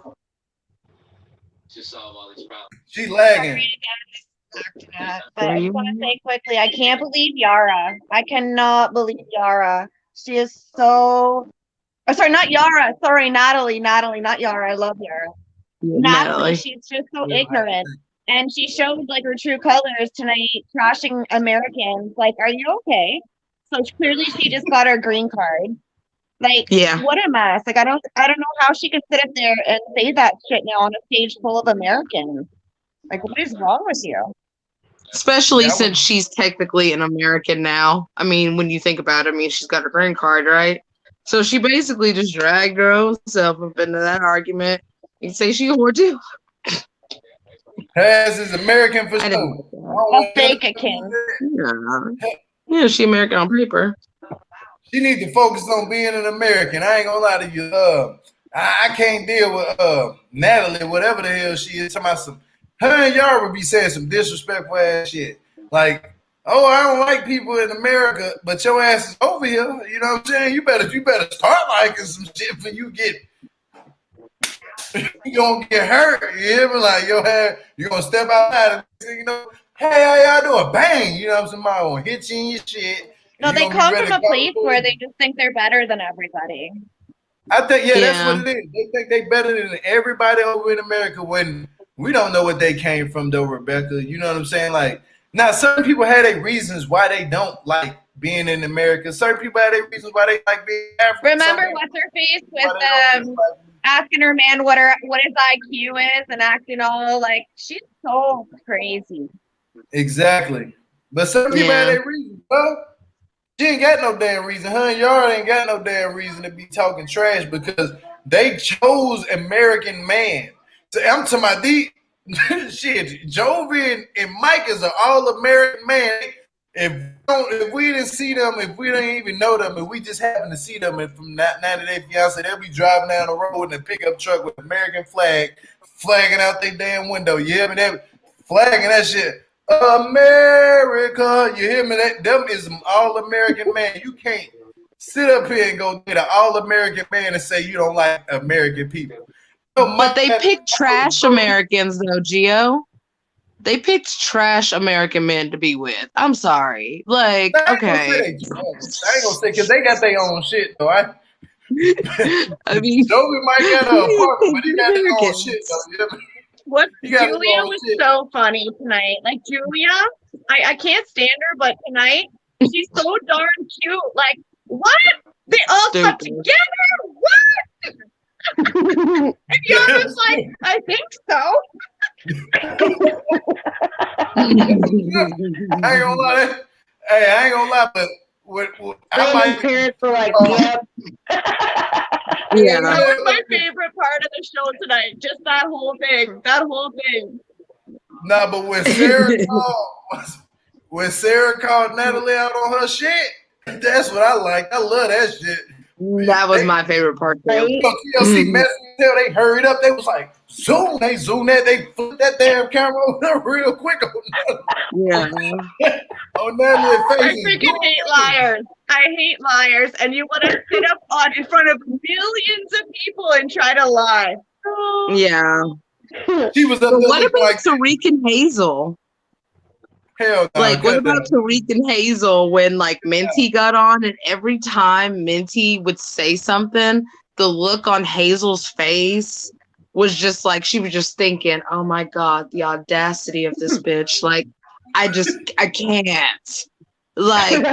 To solve all these problems. She's lagging. But I just want to say quickly, I can't believe Yara. I cannot believe Yara. She is so. Oh, sorry, not Yara. Sorry, Natalie. Natalie, not Yara. I love Yara. Natalie, she's just so ignorant. And she showed like her true colors tonight, trashing Americans. Like, are you okay? So clearly, she just got her green card. Like, what a mess! Like, I don't know how she could sit up there and say that shit now on a stage full of Americans. Like, what is wrong with you? Especially since she's technically an American now. I mean, when you think about it, I mean, she's got her green card, right? So she basically just dragged her own self up into that argument. You can say she a whore too. Has is American for sure. A fake a king. Yeah, she American on paper. She need to focus on being an American. I ain't gonna lie to you. I can't deal with Natalie, whatever the hell she is. Talking about some. Her and Yara would be saying some disrespectful ass shit. Like, oh, I don't like people in America, but your ass is over here. You know what I'm saying? You better start liking some shit when you get you gonna get hurt. You hear me? Like, you gonna step outside and you know, hey, how y'all doing? Bang, you know what I'm saying? Somebody gonna hit you in your shit. No, they come from a place where they just think they're better than everybody. I think, that's what it is. They think they better than everybody over in America when We don't know what they came from though, Rebecca. You know what I'm saying? Like, now certain people have their reasons why they don't like being in America. Certain people have their reasons why they like being African. Remember what's her face with asking her man what his IQ is and acting all like she's so crazy. Exactly. But some people have their reasons. Well, she ain't got no damn reason. Her and Yara ain't got no damn reason to be talking trash because they chose American man. So I'm talking about these shit. Jovi and Mike is an all-American man. If we didn't see them, if we didn't even know them, if we just happen to see them from 90 Day Fiance, they'll be driving down the road in a pickup truck with American flag flagging out their damn window. You hear me? They flagging that shit. America, you hear me? Them is an all-American man. You can't sit up here and go get an all-American man and say you don't like American people. No, but they picked trash Americans though, Gio. They picked trash American men to be with. I'm sorry. Like, okay. I ain't gonna say because they got their own shit though. I mean, Jovi might got an apartment, but he got their own shit though. What Julia was so funny tonight. Like Julia, I can't stand her, but tonight she's so darn cute. Like, what? They all come together? What? And Yara's like, I think so. I ain't gonna lie. Hey, I ain't gonna lie, but my parents were like, yep. Yeah, that was my favorite part of the show tonight. Just that whole thing. Nah, but when Sarah called Natalie out on her shit, that's what I like. I love that shit. That was my favorite part too. TLC they hurried up. They was like, zoom. They zoomed that. They flipped that damn camera over real quick. Yeah. On Natalie's face. I freaking hate liars. I hate liars. And you want to sit up in front of millions of people and try to lie. Yeah. She was what about like Tarik and Hazel? Hell no. Like, what about Tarik and Hazel when, like, Minty got on and every time Minty would say something, the look on Hazel's face was just like, she was just thinking, oh my God, the audacity of this bitch. Like, I can't. Like,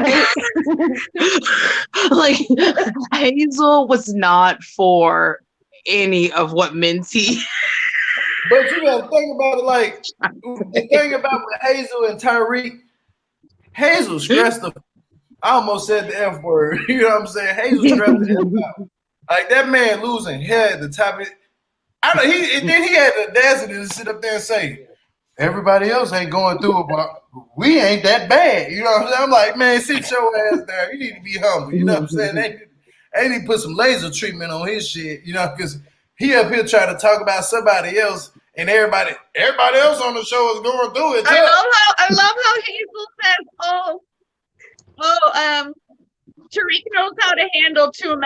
like, Hazel was not for any of what Minty... But you gotta think about it, like the thing about with Hazel and Tarik, Hazel stressed the I almost said the F word, you know what I'm saying? Hazel stressed the F out. Like that man losing hair at the top of it. Then he had the audacity to sit up there and say, everybody else ain't going through it, but we ain't that bad. You know what I'm saying? I'm like, man, sit your ass down. You need to be humble. You know what I'm saying? They need to put some laser treatment on his shit, you know, because he up here trying to talk about somebody else, and everybody else on the show is going through it. I love how Hazel says, Tarik knows how to handle two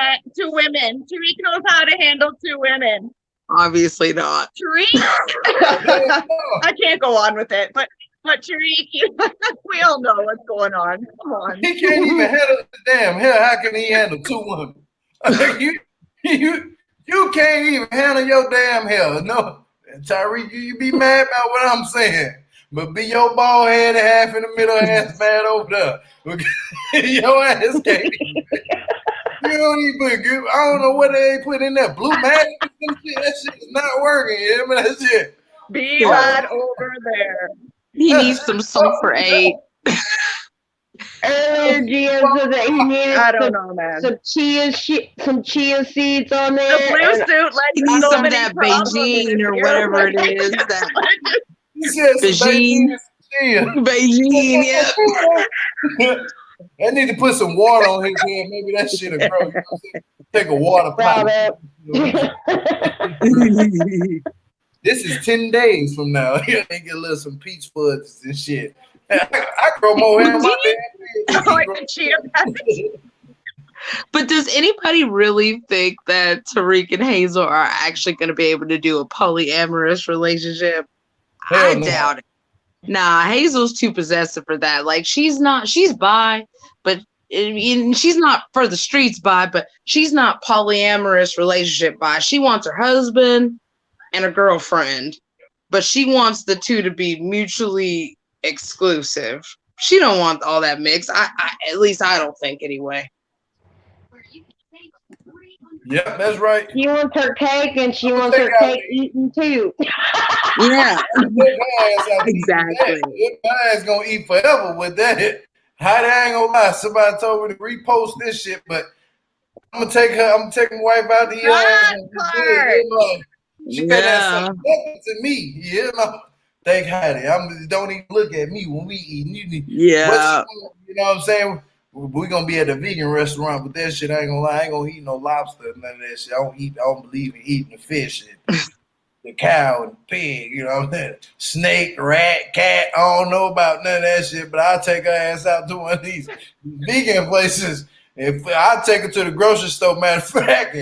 women. Tarik knows how to handle two women. Obviously not. Tarik, I can't go on with it, but Tarik, we all know what's going on. Come on. He can't even handle the damn hair. How can he handle two women? You can't even handle your damn hair. No, Tarik, you be mad about what I'm saying, but be your bald head half in the middle ass man over there. Your ass can't. You don't even put good. I don't know what they put in there. Blue magic. That shit is not working. You hear me? That shit. Be right over there. He needs some sulfur 8. Earlier, Gio said that he needed some chia seeds on there. The blue suit he needs some of that Beijing or whatever it is. That Beijing, yeah. I need to put some water on his head. Maybe that shit'll grow. Take a water pot. This is 10 days from now. You can get a little some peach fudge and shit. I grow more hair. But does anybody really think that Tarik and Hazel are actually going to be able to do a polyamorous relationship? I doubt it. Nah, Hazel's too possessive for that. Like, she's bi, but she's not for the streets bi, but she's not polyamorous relationship bi. She wants her husband and a girlfriend, but she wants the two to be mutually exclusive. She don't want all that mix. I at least I don't think anyway. Yep, that's right. She wants her cake, and she I'ma wants take her out cake eaten too. Yeah, Her ass out to eat with exactly. that. Her ass gonna eat forever with that. How I ain't gonna lie. Somebody told me to repost this shit, but I'm gonna take my wife out to eat her ass. Not Clark. She better not say Yeah. nothing to me. You know. Thank Heidi. Don't even look at me when we eat. Yeah. You know what I'm saying? We're gonna be at a vegan restaurant, but that shit I ain't gonna lie, I ain't gonna eat no lobster, none of that shit. I don't believe in eating the fish and the cow and the pig, you know what I'm saying? Snake, rat, cat, I don't know about none of that shit, but I'll take her ass out to one of these vegan places. If I'll take her to the grocery store, matter of fact,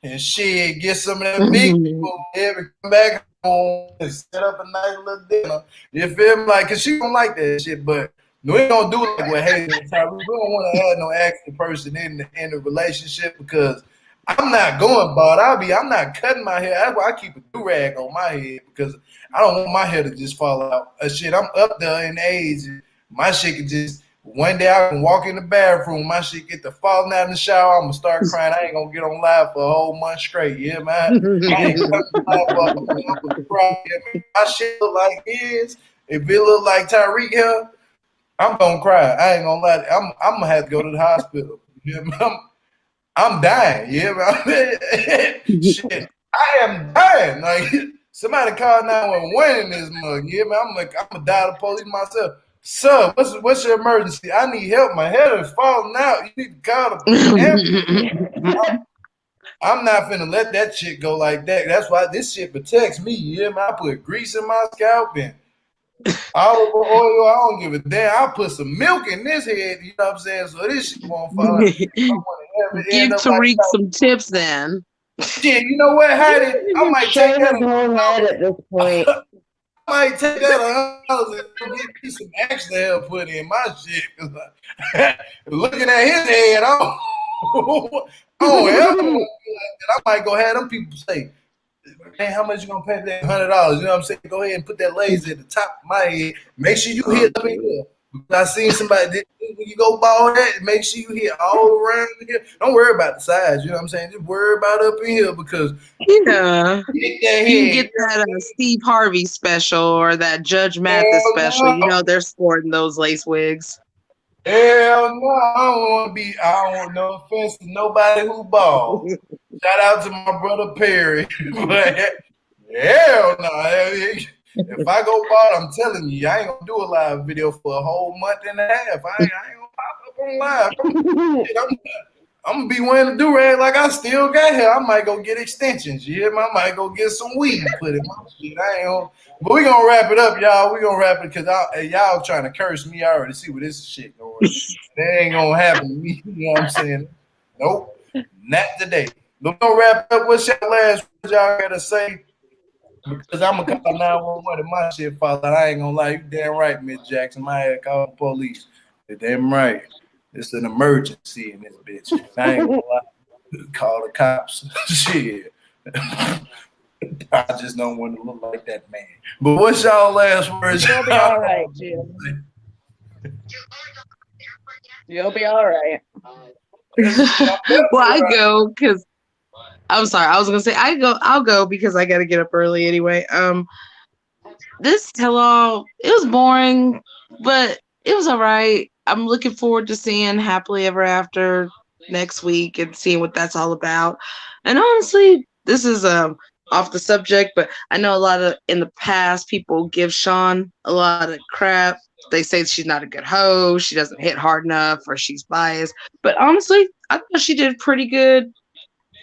and shit, get some of that vegan food, and come back home and set up a nice little dinner. You feel me? Like, cause she don't like that shit, but we don't do like what Hazel and Tarik. We don't want to add no extra person in the relationship because I'm not going bald. I'm not cutting my hair. That's why I keep a do-rag on my head because I don't want my hair to just fall out. Shit, I'm up there in age. My shit can just one day I can walk in the bathroom, my shit get to falling out in the shower. I'm gonna start crying. I ain't gonna get on live for a whole month straight. Yeah, man. I ain't coming live for a whole month. I'm gonna cry. Yeah, man. My shit look like his. If it look like Tarik here, I'm gonna cry. I ain't gonna lie. I'm gonna have to go to the hospital. Yeah, I'm dying. Yeah, man. Shit, I am dying. Like somebody call 911 in this mug. Yeah, man. I'm gonna die the police myself. Sir, what's your emergency? I need help. My head is falling out. You need to call the ambulance. I'm not finna let that shit go like that. That's why this shit protects me. Yeah, man. I put grease in my scalp and olive oil. I don't give a damn. I put some milk in this head. You know what I'm saying? So this shit won't fall out. I want to Give end up like Tarik some tips then. shit. You know what, Heidi? I might Shave take that. his whole head at this point. I might take that $100 and get me some extra hair put in my shit. Looking at his head, I don't ever want to be like that. I might go have them people say, man, how much you gonna pay for that $100? You know what I'm saying? Go ahead and put that laser at the top of my head. Make sure you hit up in here. I seen somebody when you go bald that, make sure you hit all around here. Don't worry about the size, you know what I'm saying? Just worry about up in here because Yeah. get that You head. can get that Steve Harvey special or that Judge Mathis Hell special. no. You know they're sporting those lace wigs. Hell no, I don't want no offense to nobody who bald. Shout out to my brother Perry. But hell no. If I go bald, I'm telling you, I ain't gonna do a live video for a whole month and a half. I ain't gonna pop up on live. I'm gonna be wearing a do-rag like I still got hair. I might go get extensions. You hear me? I might go get some weed put in my shit. I ain't gonna, but we gonna wrap it up, y'all. We gonna wrap it because y'all trying to curse me. I already see where this shit going. That ain't gonna happen to me. You know what I'm saying? Nope, not today. But we gonna wrap up. What's your last words y'all gotta say? Because I'm gonna call 911 if my shit fall out. I ain't gonna lie. You damn right, Miss Jackson. My head call the police. You're damn right. It's an emergency in this bitch. I ain't gonna lie. Call the cops. Shit. I just don't want to look like that man. But what's y'all last words? You'll be all right, Jim. You'll be all right. Well, I go because I'm sorry. I was gonna say I'll go because I gotta get up early anyway. This tell-all, it was boring, but it was all right. I'm looking forward to seeing Happily Ever After next week and seeing what that's all about. And honestly, this is off the subject, but I know a lot of in the past people give Sean a lot of crap. They say she's not a good host, she doesn't hit hard enough, or she's biased. But honestly, I thought she did pretty good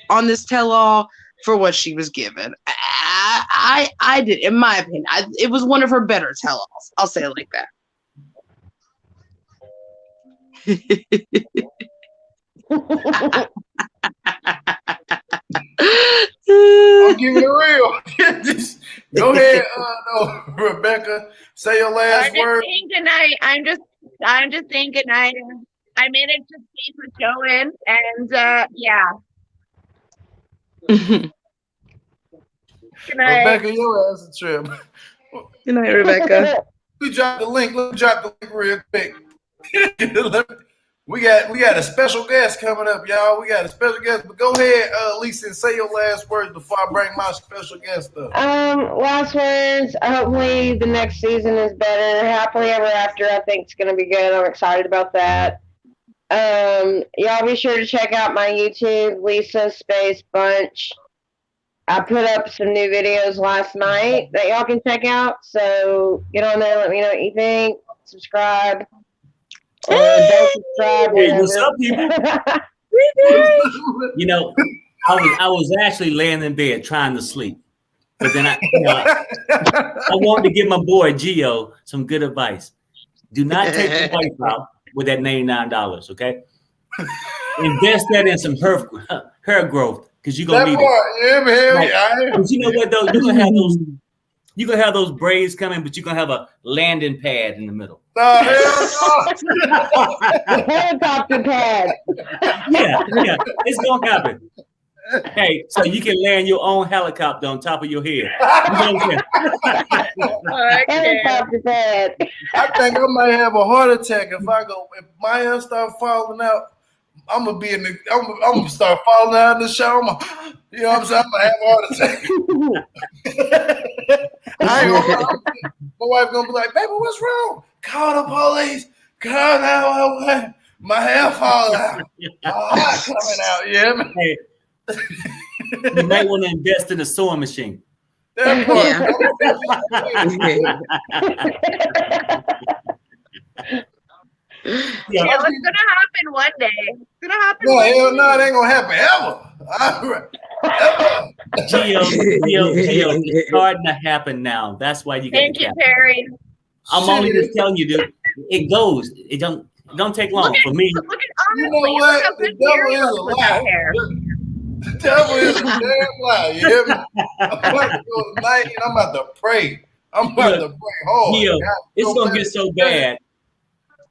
on this tell-all for what she was given. I did, in my opinion, it was one of her better tell-alls. I'll say it like that. I'm giving it real. Just go ahead, Rebecca. Say your last word. I'm just saying good night. I managed to keep it going, and yeah. Good night. Rebecca, your ass a trip. Good night, Rebecca. We drop the link. Let me drop the link real quick. we got a special guest coming up, y'all. We got a special guest. But go ahead, Lisa, and say your last words before I bring my special guest up. Last words. Hopefully the next season is better. Happily Ever After, I think it's gonna be good. I'm excited about that. Y'all be sure to check out my YouTube, Lisa Space Bunch. I put up some new videos last night that y'all can check out. So get on there, let me know what you think. Subscribe. Or don't subscribe. Hey, Whatever. what's up, people? You know, I was actually laying in bed trying to sleep, but then I wanted to give my boy Gio some good advice. Do not take the wife out with that $99. Okay, invest that in some hair growth because you're gonna need it. But you know what though? You're gonna have those braids coming, but you're gonna have a landing pad in the middle. Helicopter pad. Yeah, it's gonna happen. Hey, so you can land your own helicopter on top of your head. You know what I'm saying? Helicopter pad. I think I might have a heart attack if my hair start falling out. I'm gonna start falling out in the shower. You know what I'm saying? I'm gonna have a heart attack. My wife gonna be like, "Baby, what's wrong? Call the police. Call 911. My hair falling out. My heart coming out." Yeah. Hey, you might want to invest in a sewing machine. That part. Yeah, it's gonna happen one day. It's gonna happen. No, hell no, it ain't gonna happen ever. Gio, it's starting to happen now. That's why you got Thank you, Perry. I'm only just telling you, dude. It goes. It don't take long for me. Look at You honestly, know look what? how The good devil Perry is looks a without lie. hair. The devil is a damn lie. You hear me? I'm about to go tonight and I'm about to pray. I'm about to pray hard. Gio, it's gonna get so bad.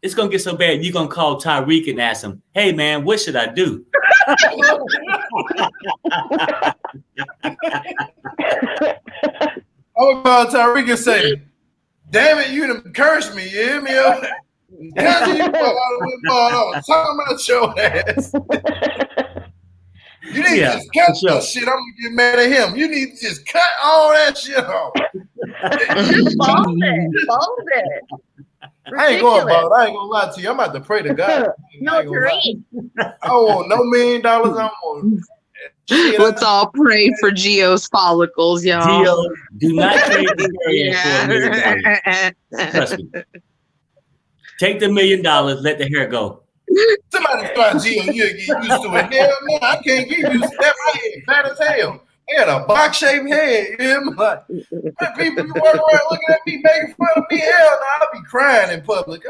It's gonna get so bad. You're gonna call Tarik and ask him, "Hey man, what should I do?" I'm gonna call Tarik and say, "Damn it, you done cursed me. You hear me? Talking about your ass. You need to just cut that shit. I'm gonna get mad at him. You need to just cut all that shit off." Just bald it. I ain't going bald. I ain't gonna lie to you. I'm about to pray to God. No, Tarik. I don't want no $1 million. I want. Let's all pray for Gio's follicles, y'all. Gio, do not trade the hair for $1 million. Trust me. Take the $1 million. Let the hair go. Somebody start Gio. You get used to it. Hell no, I can't get used to that. My head fat as hell. I had a box-shaped head. You hear me? Like, people be walking around looking at me, making fun of me. Hell no, I'll be crying in public.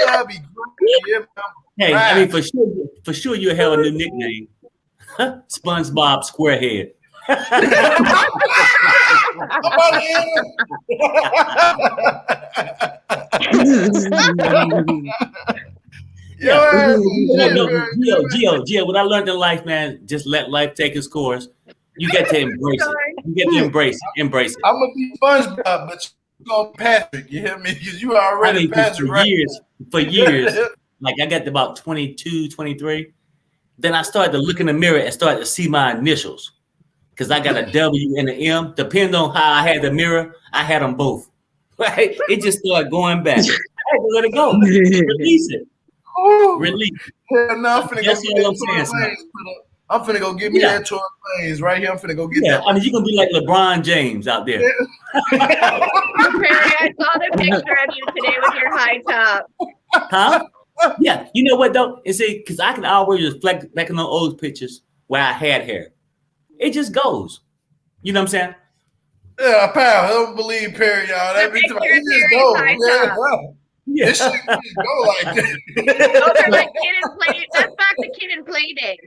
I'll be crying. Hey, I mean, for sure you'll have a new nickname. SpongeBob Squarehead. Gio, what I learned in life, man, just let life take its course. You get to embrace it. You get to embrace it. I'm gonna be SpongeBob, but you're gonna Patrick. You hear me? Because you already Patrick. For years, like I got to about 22, 23. Then I started to look in the mirror and started to see my initials. Because I got a W and an M. Depending on how I had the mirror, I had them both. Right? It just started going back. I had to let it go. Release it. Release. Hell no, I'm finna go get that. I'm finna go get me that Tory Lanez right here. I'm finna go get that. I mean, you're gonna be like LeBron James out there. Perry, I saw the picture of you today with your high top. Huh? Yeah. You know what though? And see, because I can always reflect back on those old pictures where I had hair. It just goes. You know what I'm saying? Yeah, pal. I don't believe Perry, y'all. That bitch, it just goes. Yeah. This shit just go like that. Those are like kid and play. That's back to kid and play days.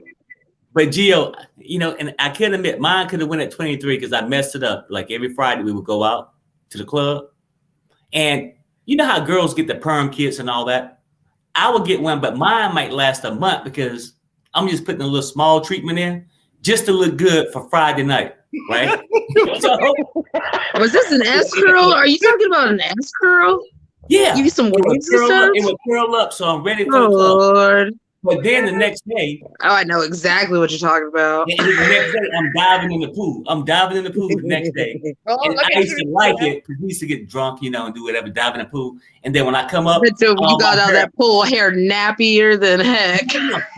But Gio, you know, and I can't admit mine could have went at 23 because I messed it up. Like every Friday we would go out to the club. And you know how girls get the perm kits and all that? I would get one, but mine might last a month because I'm just putting a little small treatment in. just to look good for Friday night, right? So, Was this an S curl? Are you talking about an S curl? yeah, You some waves and stuff? It would curl up, so I'm ready for Oh the club. Lord! But then the next day, I know exactly what you're talking about. and the next day, I'm diving in the pool. The next day. And I used to like it because we used to get drunk, and do whatever, dive in the pool. And then when I come up, So you got out that pool hair nappier than heck.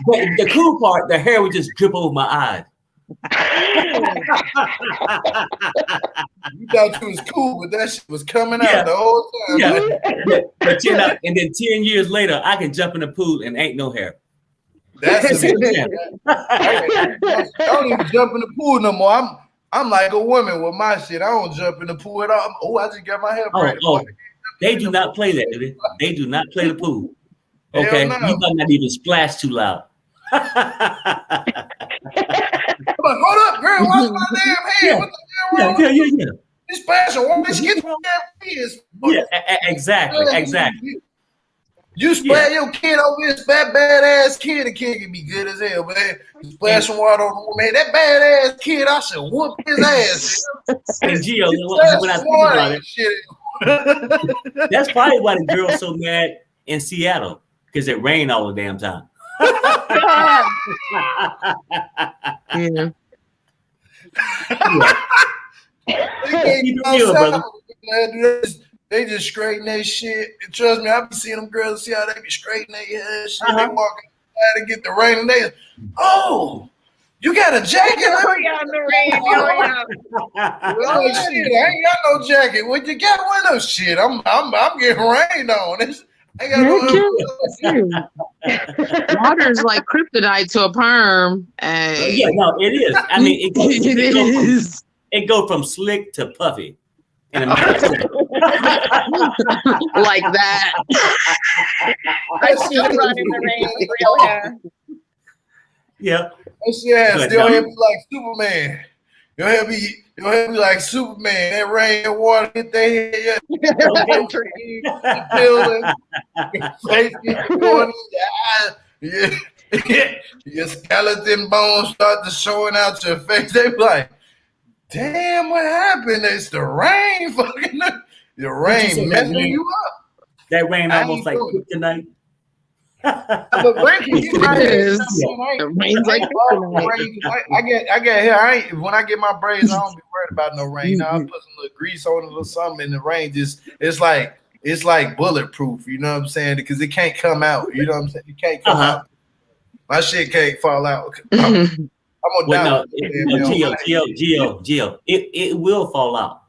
But the cool part, the hair would just drip over my eyes. You thought you was cool, but that shit was coming out the whole time. Yeah. But and then 10 years later, I can jump in the pool and ain't no hair. That's I don't even jump in the pool no more. I'm like a woman with my shit. I don't jump in the pool at all. I just got my hair braided. They do not play that, do they? They do not play the pool. Okay, no. You might not even splash too loud. I'm like, hold up, girl, wash my damn hair. What the hell? Yeah. You splashing, why you get your damn kids? Yeah, exactly. You splash your kid over here, that badass kid, the kid can be good as hell, man. You splash some water on the man. That badass kid, I should whoop his ass. And Gio, when I think about it, that's probably why the girl's so mad in Seattle, because it rained all the damn time. Yeah. They just straighten their shit. And trust me, I be seeing them girls, see how they be straightening their hair. Shit. They walk outside and get the rain, and they, oh, you got a jacket? Oh, yeah, the rain. Oh, shit, I ain't got no jacket. What you got? One of those shit. I'm getting rained on. I got Water's like kryptonite to a perm. Yeah, no, it is. I mean, it goes from slick to puffy. In a minute. Like that. I see you running the rain with real hair. Yeah. Yeah, still hair be like Superman. Your hair be like Superman. That rain and water hit their head. Your skeleton bones start to showing out your face. They be like, damn, what happened? It's the rain. Fucking the rain messing you up. That rain almost like kryptonite. But rain can get my hair. Rain's like I get hair. When I get my braids, I don't be worried about no rain. I'll put some little grease on it or something, and the rain it's like bulletproof. You know what I'm saying? Because it can't come out. You know what I'm saying? It can't come out. My shit can't fall out. I'm gonna Gio, it will fall out.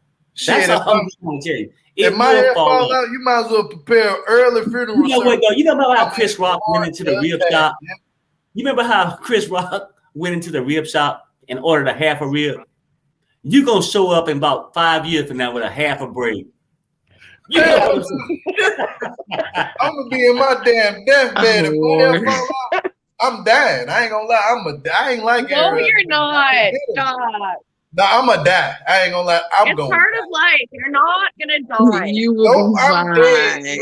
That's all I'm trying to tell you. If my hair fall out, you might as well prepare an early funeral. You know how Chris Rock went into the rib shop? You remember how Chris Rock went into the rib shop and ordered a half a rib? You're going to show up in about 5 years from now with a half a braid. You know what I'm saying? I'm going to be in my damn deathbed. If my hair fall out, I'm dying. I ain't going to lie. I ain't like it. No, you're not. Stop. No, I'm going to die. I ain't going to lie. It's part of life. You're not going to die. You will be I'm fine. dead.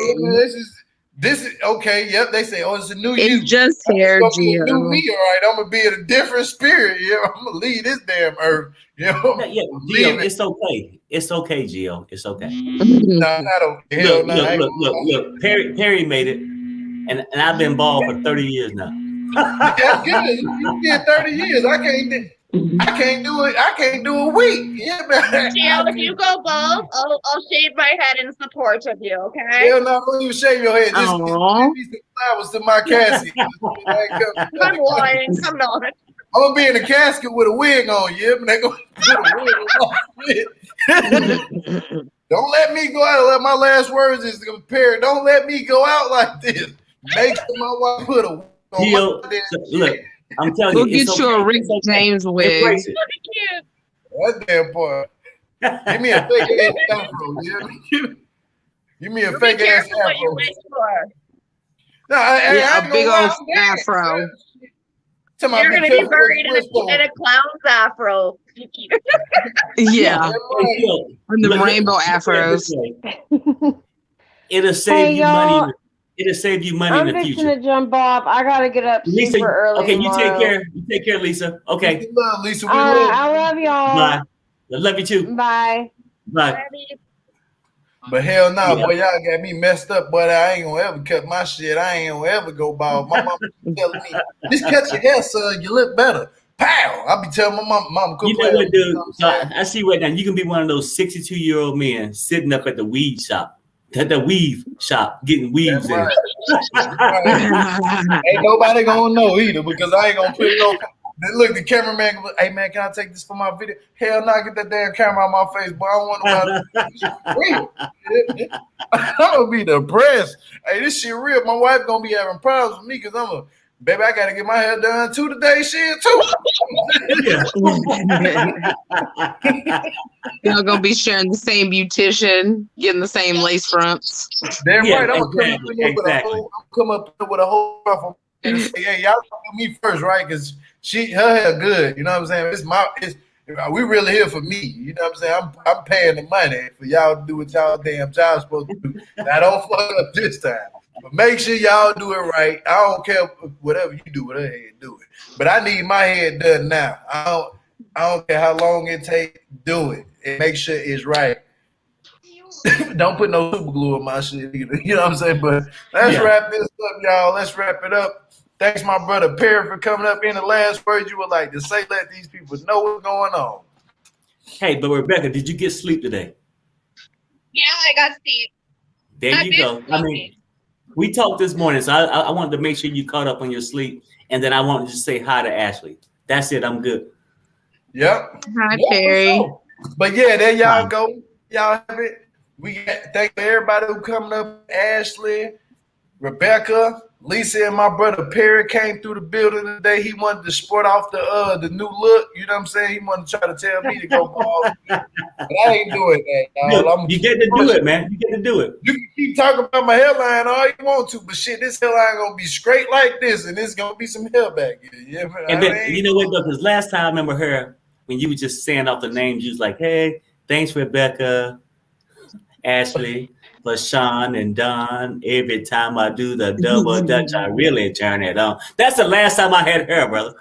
This is okay. Yep, they say, oh, it's a new you. It's just hair, Gio. New me, all right. I'm gonna be in a different spirit. Yeah, I'm gonna leave this damn earth. You know, Gio, it's okay. It's okay, Gio. It's okay. No, not okay. Look. Perry made it, and I've been bald for 30 years now. That's good. You did 30 years. I can't do it. I can't do a week. Yeah, man. Gio, if you go bald, I'll shave my head in support of you. Okay? Hell no, don't even shave your head. Just give me some flowers to my casket. I'm lying. I'm not. I'm gonna be in a casket with a wig on. Yeah, but they gonna put a wig on. Don't let me go out. My last words is to compare. Don't let me go out like this. Make sure my wife put a wig on. Gio, look. I'm telling we'll you, get you a Rick James wig. That damn part. Give me a fake ass afro. Give me a fake ass afro. What you wish for. No, a big old afro. You're gonna be buried in a clown's afro. Yeah, and the rainbow afros. It'll save you money. It'll save you money I'm in the fixing future. to jump off. I gotta get up Lisa, super early okay, tomorrow. you take care. You take care, Lisa. Okay. We love Lisa. We All right, love I love y'all. Bye. I love you too. Bye. Bye. But hell no, Yeah. boy, y'all got me messed up, but I ain't gonna ever cut my shit. I ain't gonna ever go bald. My mom be telling me, just cut your hair, son, you look better. Pow! I be telling my mom, You know what, dude? So I see right now. You can be one of those 62-year-old men sitting up at the weed shop, at the weave shop, getting weaves in. Ain't nobody gonna know either because I ain't gonna put no. Then look, the cameraman goes, "Hey man, can I take this for my video?" Hell no, get that damn camera on my face, boy. I don't want nobody. Real. I'm gonna be depressed. Hey, this shit real. My wife gonna be having problems with me because baby, I gotta get my hair done too today. Shit too. Y'all gonna be sharing the same beautician, getting the same lace fronts. Damn Yeah, right. I'm gonna come up with a whole ruffle and say, "Hey, y'all do me first, right?" Because her hair good. You know what I'm saying? We really here for me. You know what I'm saying? I'm paying the money for y'all to do what y'all damn job supposed to do. Now don't fuck up this time. But make sure y'all do it right. I don't care whatever you do with her head, do it. But I need my head done now. I don't care how long it takes. Do it and make sure it's right. Don't put no super glue on my shit either. You know what I'm saying? But let's wrap this up, y'all. Let's wrap it up. Thanks, my brother Perry, for coming up. In the last words you would like to say, let these people know what's going on. Hey, but Rebecca, did you get sleep today? Yeah, I got sleep. There you go. I mean, we talked this morning, so I wanted to make sure you caught up on your sleep, and then I wanted to say hi to Ashley. That's it. I'm good. Yep. Hi, Perry. Sure. But yeah, there y'all go. Y'all have it. Thank everybody who coming up. Ashley, Rebecca, Lisa, and my brother Perry came through the building today. He wanted to sport off the new look. You know what I'm saying? He wanted to try to tell me to go bald. But I ain't doing that, y'all. Dude, you get to do it, man. You get to do it. You can keep talking about my hairline all you want to, but shit, this hairline gonna be straight like this, and it's gonna be some hair back here. Yeah, And then, you know what, though? Because last time I remember her, when you were just saying off the names, you was like, hey, thanks, Rebecca, Ashley, LaShawn, and Don. Every time I do the double dutch, I really turn it on. That's the last time I had her, brother.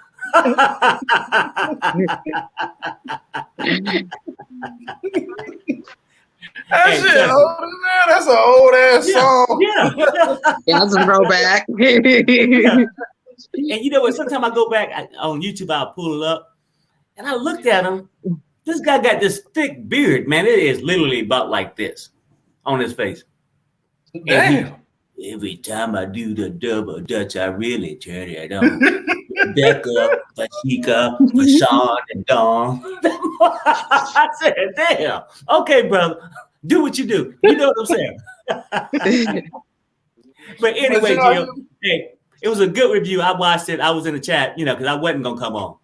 That shit old, man. That's an old ass song. Yeah, that's a throwback. And you know what? Sometimes I go back on YouTube, I'll pull it up, and I looked at him. This guy got this thick beard, man. It is literally about like this on his face. Damn. Every time I do the double dutch, I really turn it on. Becca, Bashika, Bashan, and Dawn. I said, damn. Okay, brother. Do what you do. You know what I'm saying? But anyway, Gio, hey, it was a good review. I watched it. I was in the chat, because I wasn't going to come on.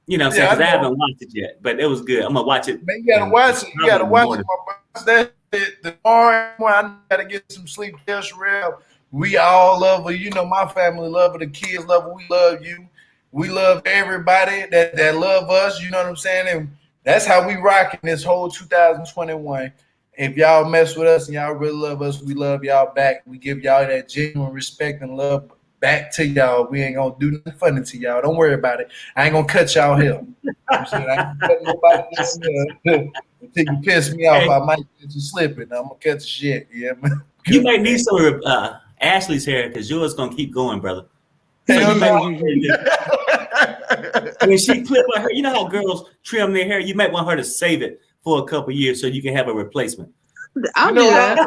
You know what I'm saying? Because I haven't watched it yet. But it was good. I'm going to watch it. Man, you got to watch it. You got to watch it, my brother. The tomorrow I got to get some sleep. Tell Sherelle, we all love her. My family love her. The kids love her. We love you. We love everybody that love us. You know what I'm saying? And that's how we rocking this whole 2021. If y'all mess with us and y'all really love us, we love y'all back. We give y'all that genuine respect and love back to y'all. We ain't gonna do nothing funny to y'all. Don't worry about it. I ain't gonna cut y'all hair. I'm saying I ain't cutting nobody hair until you piss me off. I might get you slipping. I'm gonna cut the shit. Yeah, man. You might need some of Ashley's hair because yours gonna keep going, brother. Hell no. When she clip her hair, you know how girls trim their hair. You might want her to save it for a couple years so you can have a replacement. I'll do that.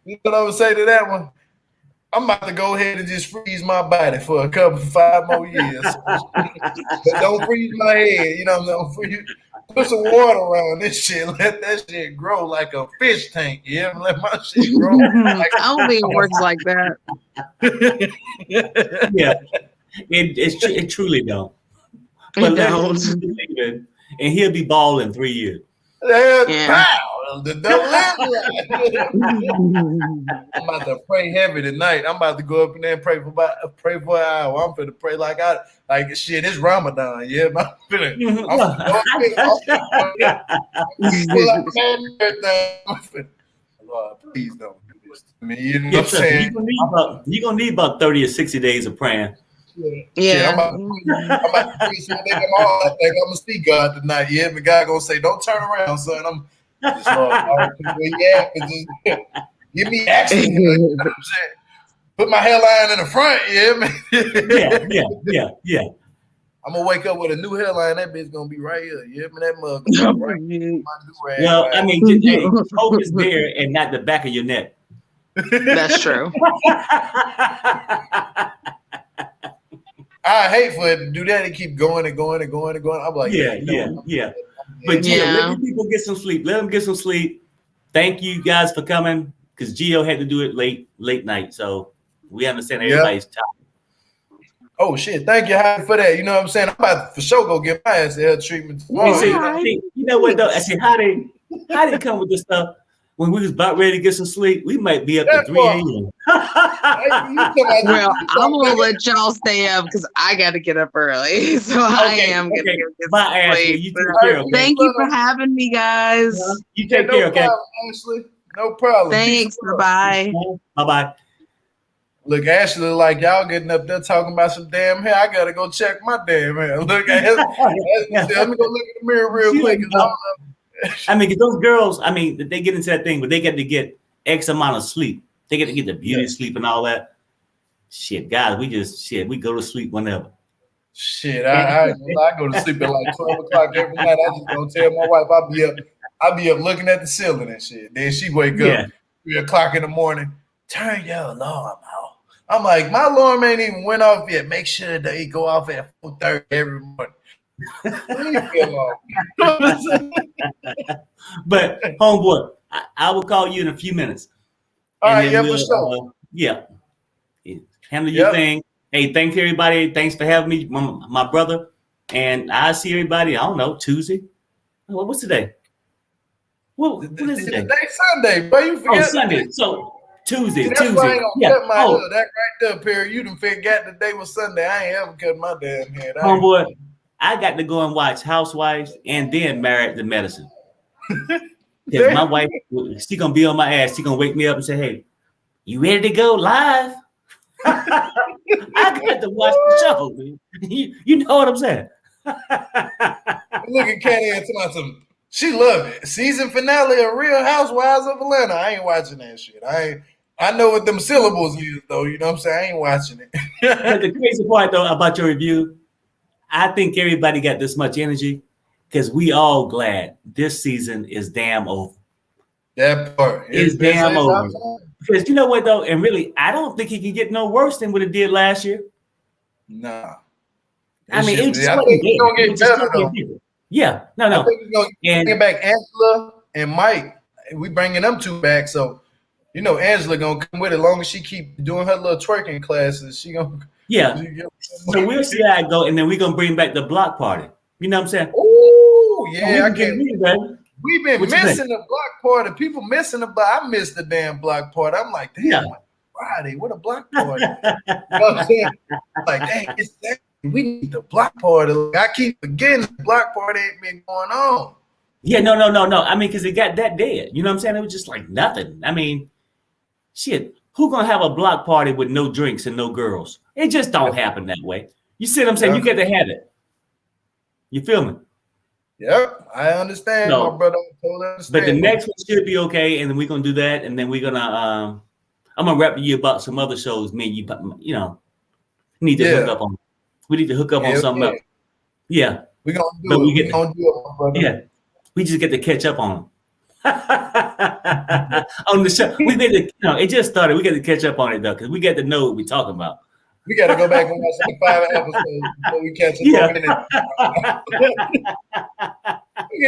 You know what I'm gonna say to that one? I'm about to go ahead and just freeze my body for 5 more years. But don't freeze my head. You know what I'm saying? Put some water around this shit. Let that shit grow like a fish tank. Yeah, let my shit grow. I don't think it works like that. Yeah, it truly don't. But and he'll be bald in 3 years. Pow! The double I'm about to pray heavy tonight. I'm about to go up in there and pray for an hour. I'm finna pray like shit. It's Ramadan. Yeah, I'm finna. Lord, please don't do I mean, you know Yeah, what I'm saying? you're gonna need about 30 or 60 days of praying. Yeah. I'm about to pray so they come on. I think I'm gonna see God tonight. Yeah, but God gonna say, "Don't turn around, son." I'm just Lord, give me action. You know what I'm saying? Put my hairline in the front, Yeah. I'm gonna wake up with a new hairline. That bitch gonna be right here. Yeah, man, that mug gonna be right here. My new Well, I mean, hey, focus there and not the back of your neck. That's true. I hate for it to do that and keep going and going and going and going. I'm like, Yeah. But Gio, let the people get some sleep. Let them get some sleep. Thank you guys for coming because Gio had to do it late night, so we understand everybody's tired. Oh shit! Thank you, Heidi, for that. You know what I'm saying? I'm about to for sure go get my ass health treatment tomorrow. You know what though? I said, how they come with this stuff when we was about ready to get some sleep? We might be up to 3 a.m. Well, I'm gonna let y'all stay up because I got to get up early, so I am gonna go get some sleep. You take care, okay? Thank you for having me, guys. You take care, okay? Ashley. No problem. Thanks. Bye. Bye. Look, Ashley, like y'all getting up there talking about some damn hair. I gotta go check my damn hair. Look, let me go look in the mirror real quick. I mean, those girls, I mean, they get into that thing, but they get to get X amount of sleep. They get to get the beauty sleep and all that. Shit, guys, we go to sleep whenever. Shit, I go to sleep at like 12 o'clock every night. I just don't tell my wife I'll be up looking at the ceiling and shit. Then she wake up 3 o'clock in the morning. Turn your alarm off. I'm like, my alarm ain't even went off yet. Make sure they go off at 4:30 every morning. But homeboy, I will call you in a few minutes. All right, for sure. Handle your thing. Hey, thanks everybody. Thanks for having me, my brother. And I see everybody. I don't know, Tuesday. What's today? What is today? Today's Sunday, but you forget. Oh, Sunday. So Tuesday. That's why I ain't gonna cut my hair. That right there, Perry. You done forgot the day was Sunday. I ain't ever cut my damn head. Homeboy, I got to go and watch Housewives and then Married to Medicine. Because my wife, she gonna be on my ass. She gonna wake me up and say, "Hey, you ready to go live?" I got to watch the show. Man. You know what I'm saying? Look at Kenny and somebody. She loved it. Season finale of Real Housewives of Atlanta. I ain't watching that shit. I know what them syllables is though. You know what I'm saying? I ain't watching it. But the crazy part though about your review, I think everybody got this much energy because we all glad this season is damn over. That part is damn over. Because you know what though, and really, I don't think he can get no worse than what it did last year. Nah. I mean, it's gonna get better though. Yeah, no. I think we're gonna get back Angela and Mike. We bringing them two back, so you know Angela gonna come with it. As long as she keep doing her little twerking classes, she gonna. Yeah. So we'll see how it go, and then we're gonna bring back the block party. You know what I'm saying? Oh yeah, I can't. We've been missing the block party. People missing the block. I missed the damn block party. I'm like, damn, Friday, what a block party. You know what I'm saying? Like, dang, it's that. We need the block party. I keep forgetting the block party ain't been going on. Yeah, no. I mean, because it got that dead. You know what I'm saying? It was just like nothing. I mean, shit. Who gonna have a block party with no drinks and no girls? It just don't happen that way. You see what I'm saying? You get to have it. You feel me? Yep, I understand, my brother. I totally understand. But the next one should be okay, and then we're gonna do that, and then we're gonna I'm gonna rap to you about some other shows. Me and you know, need to hook up on. We need to hook up on something else. Yeah, we're gonna do it. We're gonna do it, my brother. Yeah, we just get to catch up on them. On the show, we need to. You know, it just started. We got to catch up on it though, because we got to know what we're talking about. We got to go back and watch like 5 episodes before we catch up. We got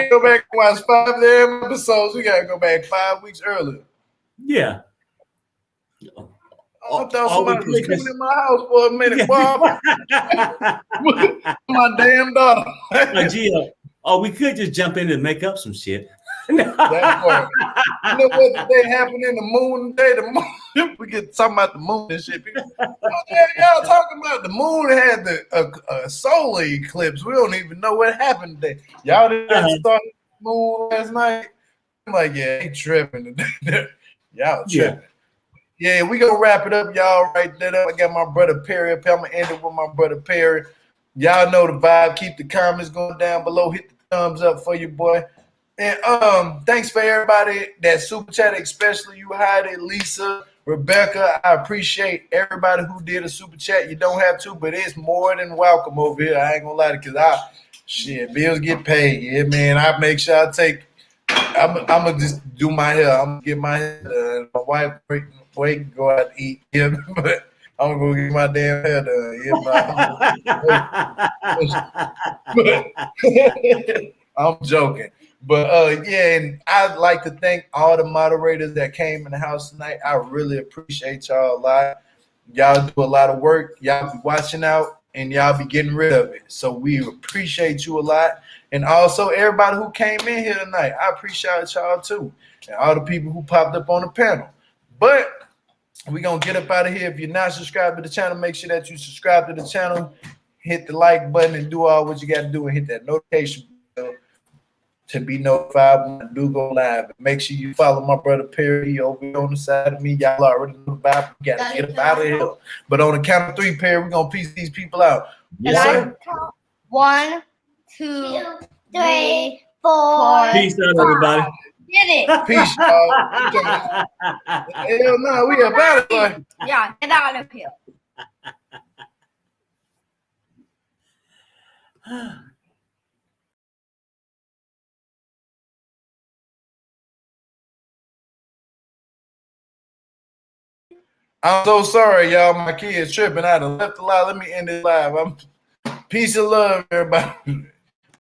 to go back and watch 5 damn episodes. We got to go back 5 weeks earlier. Yeah. I thought somebody was coming in my house for a minute. My damn daughter. Gio, we could just jump in and make up some shit. That part. You know what today happened in the moon today? The moon. We get talking about the moon and shit. Y'all talking about the moon had the solar eclipse. We don't even know what happened today. Y'all didn't start the moon last night. I'm like, yeah, they tripping today. Y'all tripping. Yeah, we gonna wrap it up, y'all. Right there. I got my brother Perry up here. I'm gonna end it with my brother Perry. Y'all know the vibe. Keep the comments going down below. Hit the thumbs up for you, boy. And thanks for everybody that super chat, especially you, Heidi, Lisa, Rebecca. I appreciate everybody who did a super chat. You don't have to, but it's more than welcome over here. I ain't gonna lie to you, bills get paid. Yeah, man. I make sure I take. I'm gonna just do my hair. I'm gonna get my hair done. My wife wait, go out to eat. Yeah, but I'm gonna go get my damn hair done. Yeah, I'm joking. But yeah, and I'd like to thank all the moderators that came in the house tonight. I really appreciate y'all a lot. Y'all do a lot of work. Y'all be watching out and y'all be getting rid of it. So we appreciate you a lot. And also everybody who came in here tonight. I appreciate y'all too. And all the people who popped up on the panel. But we're going to get up out of here. If you're not subscribed to the channel, make sure that you subscribe to the channel. Hit the like button and do all what you got to do and hit that notification bell to be notified when I do go live. Make sure you follow my brother Perry over here on the side of me. Y'all already know the vibe. We got to get up out of here. But on the count of 3, Perry, we're going to piece these people out. Yes, sir. 1, 2, 3, 4. Peace out, everybody. Get it. Peace, y'all. Hell no, we up out of here. Yeah, get out of here. I'm so sorry, y'all. My kids tripping. I done left the live. Let me end this live. Peace and love, everybody.